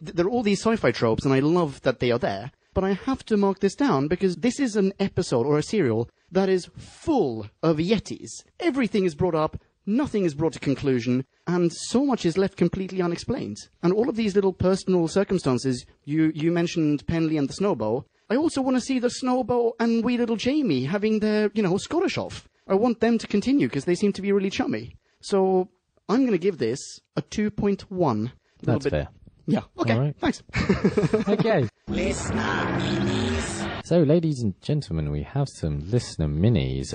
there are all these sci-fi tropes, and I love that they are there. But I have to mark this down because this is an episode or a serial that is full of yetis. Everything is brought up, nothing is brought to conclusion, and so much is left completely unexplained. And all of these little personal circumstances, you mentioned Penley and the Snowbow. I also want to see the Snowbow and wee little Jamie having their, Scottish off. I want them to continue because they seem to be really chummy. So I'm going to give this a 2.1. That's fair. Yeah, okay, right. Thanks. Okay. So, ladies and gentlemen, we have some listener minis.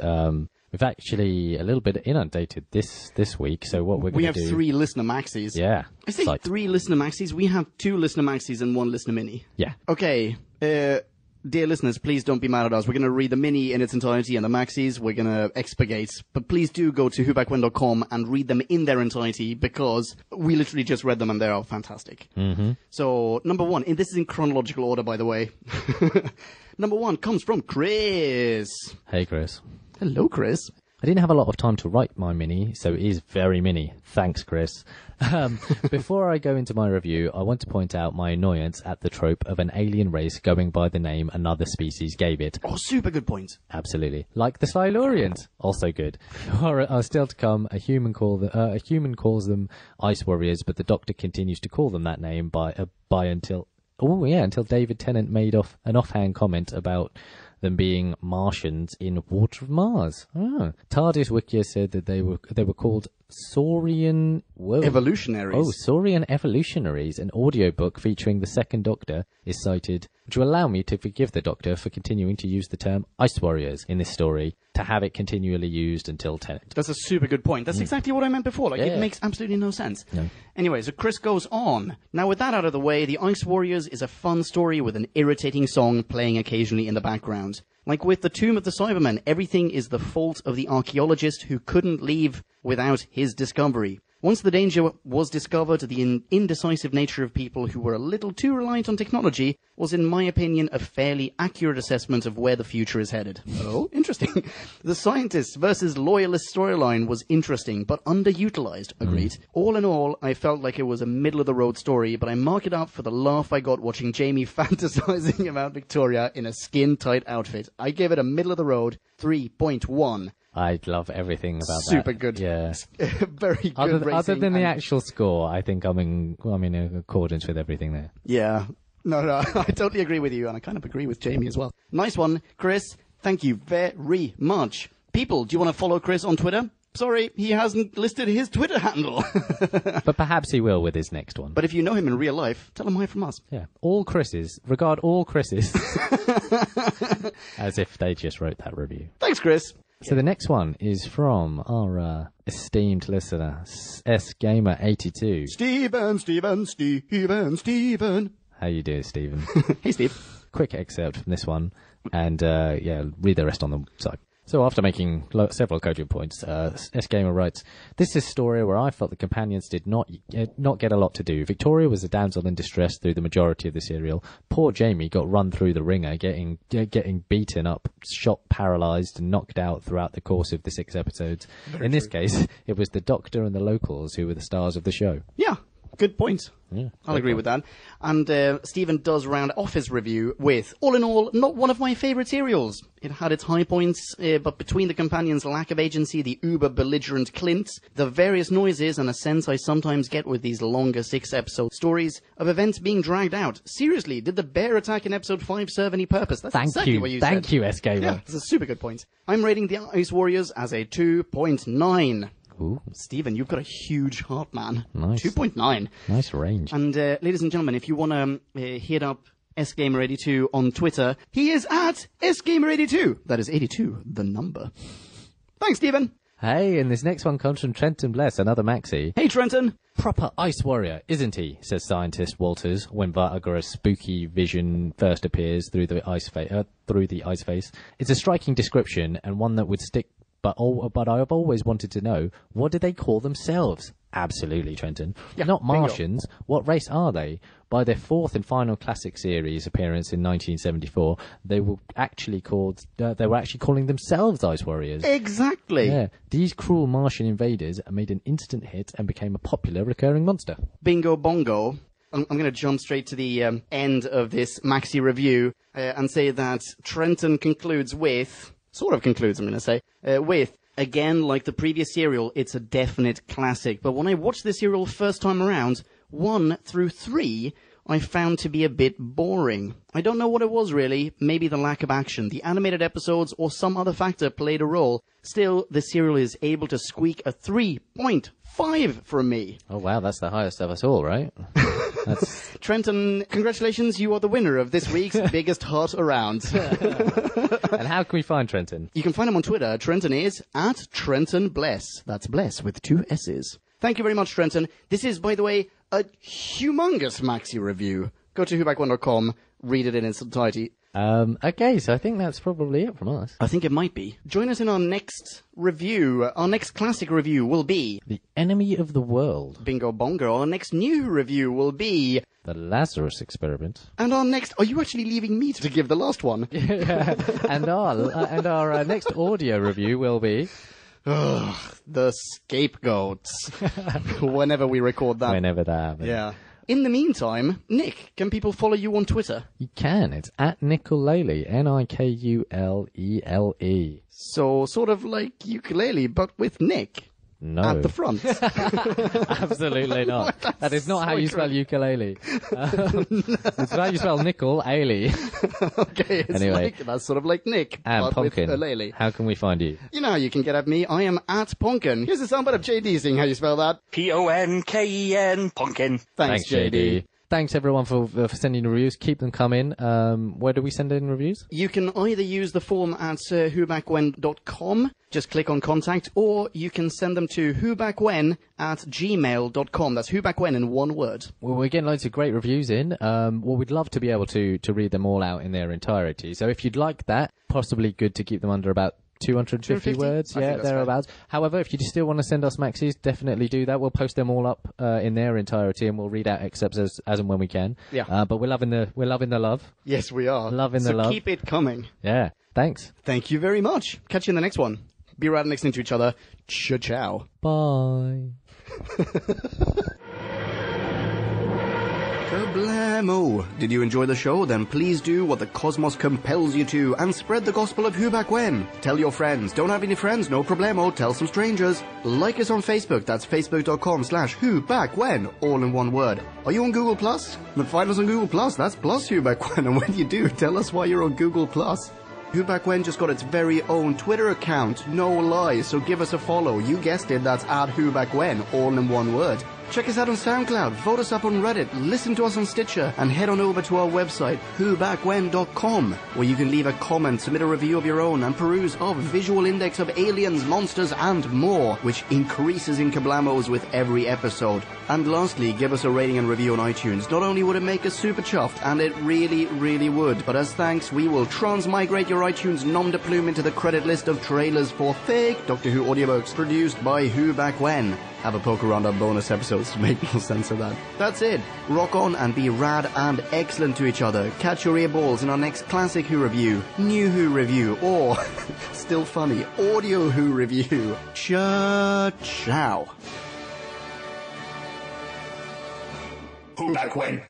We've actually a little bit inundated this week, so what we're going to do... We have 3 listener maxis. Yeah. I say 3 listener maxis. We have 2 listener maxis and 1 listener mini. Yeah. Okay, dear listeners, please don't be mad at us. We're going to read the mini in its entirety and the maxis. We're going to expurgate. But please do go to whobackwhen.com and read them in their entirety because we literally just read them and they are fantastic. Mm-hmm. So, number 1, and this is in chronological order, by the way. Number 1 comes from Chris. Hey, Chris. Hello, Chris. I didn't have a lot of time to write my mini, so it is very mini. Thanks, Chris. Before I go into my review, I want to point out my annoyance at the trope of an alien race going by the name another species gave it. Oh, super good point. Absolutely. Like the Silurians. Also good. Are still to come, a human calls them Ice Warriors, but the Doctor continues to call them that name until David Tennant made an offhand comment about them being Martians in Water of Mars. TARDIS Wikia said that they were called Saurian evolutionaries. Oh, Saurian evolutionaries. An audiobook featuring the second Doctor is cited, which will allow me to forgive the Doctor for continuing to use the term Ice Warriors in this story, to have it continually used until Tennant. That's a super good point. That's exactly what I meant before. It makes absolutely no sense. No. Anyway, so Chris goes on. Now, with that out of the way, The Ice Warriors is a fun story with an irritating song playing occasionally in the background. Like with The Tomb of the Cybermen, everything is the fault of the archaeologist who couldn't leave without his discovery. Once the danger was discovered, the indecisive nature of people who were a little too reliant on technology was, in my opinion, a fairly accurate assessment of where the future is headed. Oh, interesting. The scientists versus loyalist storyline was interesting, but underutilized. Agreed. All in all, I felt like it was a middle-of-the-road story, but I mark it up for the laugh I got watching Jamie fantasizing about Victoria in a skin-tight outfit. I give it a middle-of-the-road 3.1. I love everything about that. Super good. Yeah. Very good racing. Other than the actual score, I think I'm in accordance with everything there. Yeah. No, I totally agree with you, and I kind of agree with Jamie as well. Nice one, Chris. Thank you very much. People, do you want to follow Chris on Twitter? Sorry, he hasn't listed his Twitter handle. But perhaps he will with his next one. But if you know him in real life, tell him hi from us. Yeah. Regard all Chris's. As if they just wrote that review. Thanks, Chris. So the next one is from our esteemed listener, SGamer82. Steven. How you doing, Stephen? Hey, Steve. Quick excerpt from this one, and read the rest on the side. So after making several cogent points, S-Gamer writes, "This is a story where I felt the companions did not get a lot to do. Victoria was a damsel in distress through the majority of the serial. Poor Jamie got run through the ringer, getting beaten up, shot, paralysed, and knocked out throughout the course of the 6 episodes. In this case, it was the Doctor and the locals who were the stars of the show." Yeah, good point. Yeah, I'll agree with that. And Stephen does round off his review with, all in all, not one of my favourite serials. It had its high points, but between the companions' lack of agency, the uber-belligerent Clint, the various noises, and a sense I sometimes get with these longer 6-episode stories of events being dragged out. Seriously, did the bear attack in episode 5 serve any purpose? That's exactly what you said. Thank you, S-Gamer. Yeah, that's a super good point. I'm rating the Ice Warriors as a 2.9. Ooh, Stephen, you've got a huge heart, man. Nice. 2.9. nice range. And ladies and gentlemen, if you want to hit up SGamer82 on Twitter, he is at SGamer82. That is 82, the number. Thanks, Stephen. Hey, and this next one comes from Trenton Bless, another Maxi. Hey, Trenton. Proper ice warrior, isn't he? Says scientist Walters when Viagra's spooky vision first appears through the ice face. It's a striking description and one that would stick. But I've always wanted to know, what do they call themselves? Absolutely, Trenton. Yeah, Not bingo. Martians. What race are they? By their 4th and final classic series appearance in 1974, they were actually calling themselves Ice Warriors. Exactly. Yeah, these cruel Martian invaders made an instant hit and became a popular recurring monster. Bingo bongo. I'm going to jump straight to the end of this Maxi review and say that Trenton concludes with... Sort of concludes, I'm going to say, with, again, like the previous serial, it's a definite classic. But when I watched the serial first time around, 1 through 3, I found to be a bit boring. I don't know what it was really, maybe the lack of action, the animated episodes, or some other factor played a role. Still, the serial is able to squeak a 3.5 from me. Oh wow, that's the highest of us all, right? Trenton, congratulations, you are the winner of this week's biggest heart around. And how can we find Trenton? You can find him on Twitter. Trenton is at Trenton Bless. That's Bless with 2 S's. Thank you very much, Trenton. This is, by the way, a humongous Maxi review. Go to whoback1.com, read it in its entirety. Okay, so I think that's probably it from us. I think it might be. Join us in our next review. Our next classic review will be... The Enemy of the World. Bingo bongo. Our next new review will be... The Lazarus Experiment. And our next... Are you actually leaving me to give the last one? Yeah. And our next audio review will be... The Scapegoats. Whenever we record that. Whenever that happens. Yeah. In the meantime, Nick, can people follow you on Twitter? You can. It's at Nikulele. Nikulele. So, sort of like ukulele, but with Nick. No. At the front. Absolutely not. That is not how you spell ukulele. It's how you spell nickel, ale. Okay, it's Anyway. that's sort of like Nick, And but Pumpkin. with a lele. How can we find you? You know how you can get at me. I am at Ponkin. Here's the soundbite of JD saying how you spell that. Ponken, Pumpkin. Thanks, JD. Thanks everyone for sending reviews. Keep them coming. Where do we send in reviews? You can either use the form at whobackwen.com, just click on contact, or you can send them to whobackwen@gmail.com. That's whobackwen in one word. Well, we're getting loads of great reviews in. Well, we'd love to be able to read them all out in their entirety. So if you'd like that, possibly good to keep them under about 250 words, I think yeah, that's thereabouts. However, if you still want to send us maxis, definitely do that. We'll post them all up in their entirety, and we'll read out excerpts as and when we can. Yeah. But we're loving the love. Yes, we are. Loving the love. So keep it coming. Yeah. Thanks. Thank you very much. Catch you in the next one. Be right next to each other. Ciao. Bye. Kablamo! Did you enjoy the show? Then please do what the cosmos compels you to and spread the gospel of Who Back When. Tell your friends. Don't have any friends? No problemo. Tell some strangers. Like us on Facebook. That's facebook.com/Who Back When. All in one word. Are you on Google Plus? Then find us on Google Plus. That's plus Who Back When. And when you do, tell us why you're on Google Plus. Who Back When just got its very own Twitter account. No lie. So give us a follow. You guessed it. That's @Who Back When. All in one word. Check us out on SoundCloud, vote us up on Reddit, listen to us on Stitcher, and head on over to our website, whobackwhen.com, where you can leave a comment, submit a review of your own, and peruse our visual index of aliens, monsters, and more, which increases in kablamos with every episode. And lastly, give us a rating and review on iTunes. Not only would it make us super chuffed, and it really, really would, but as thanks, we will transmigrate your iTunes nom de plume into the credit list of trailers for fake Doctor Who audiobooks produced by Who Back When. Have a poke around our bonus episodes to make more sense of that. That's it. Rock on and be rad and excellent to each other. Catch your earballs in our next classic Who review, new Who review, or, still funny, audio Who review. Ciao. Who back when?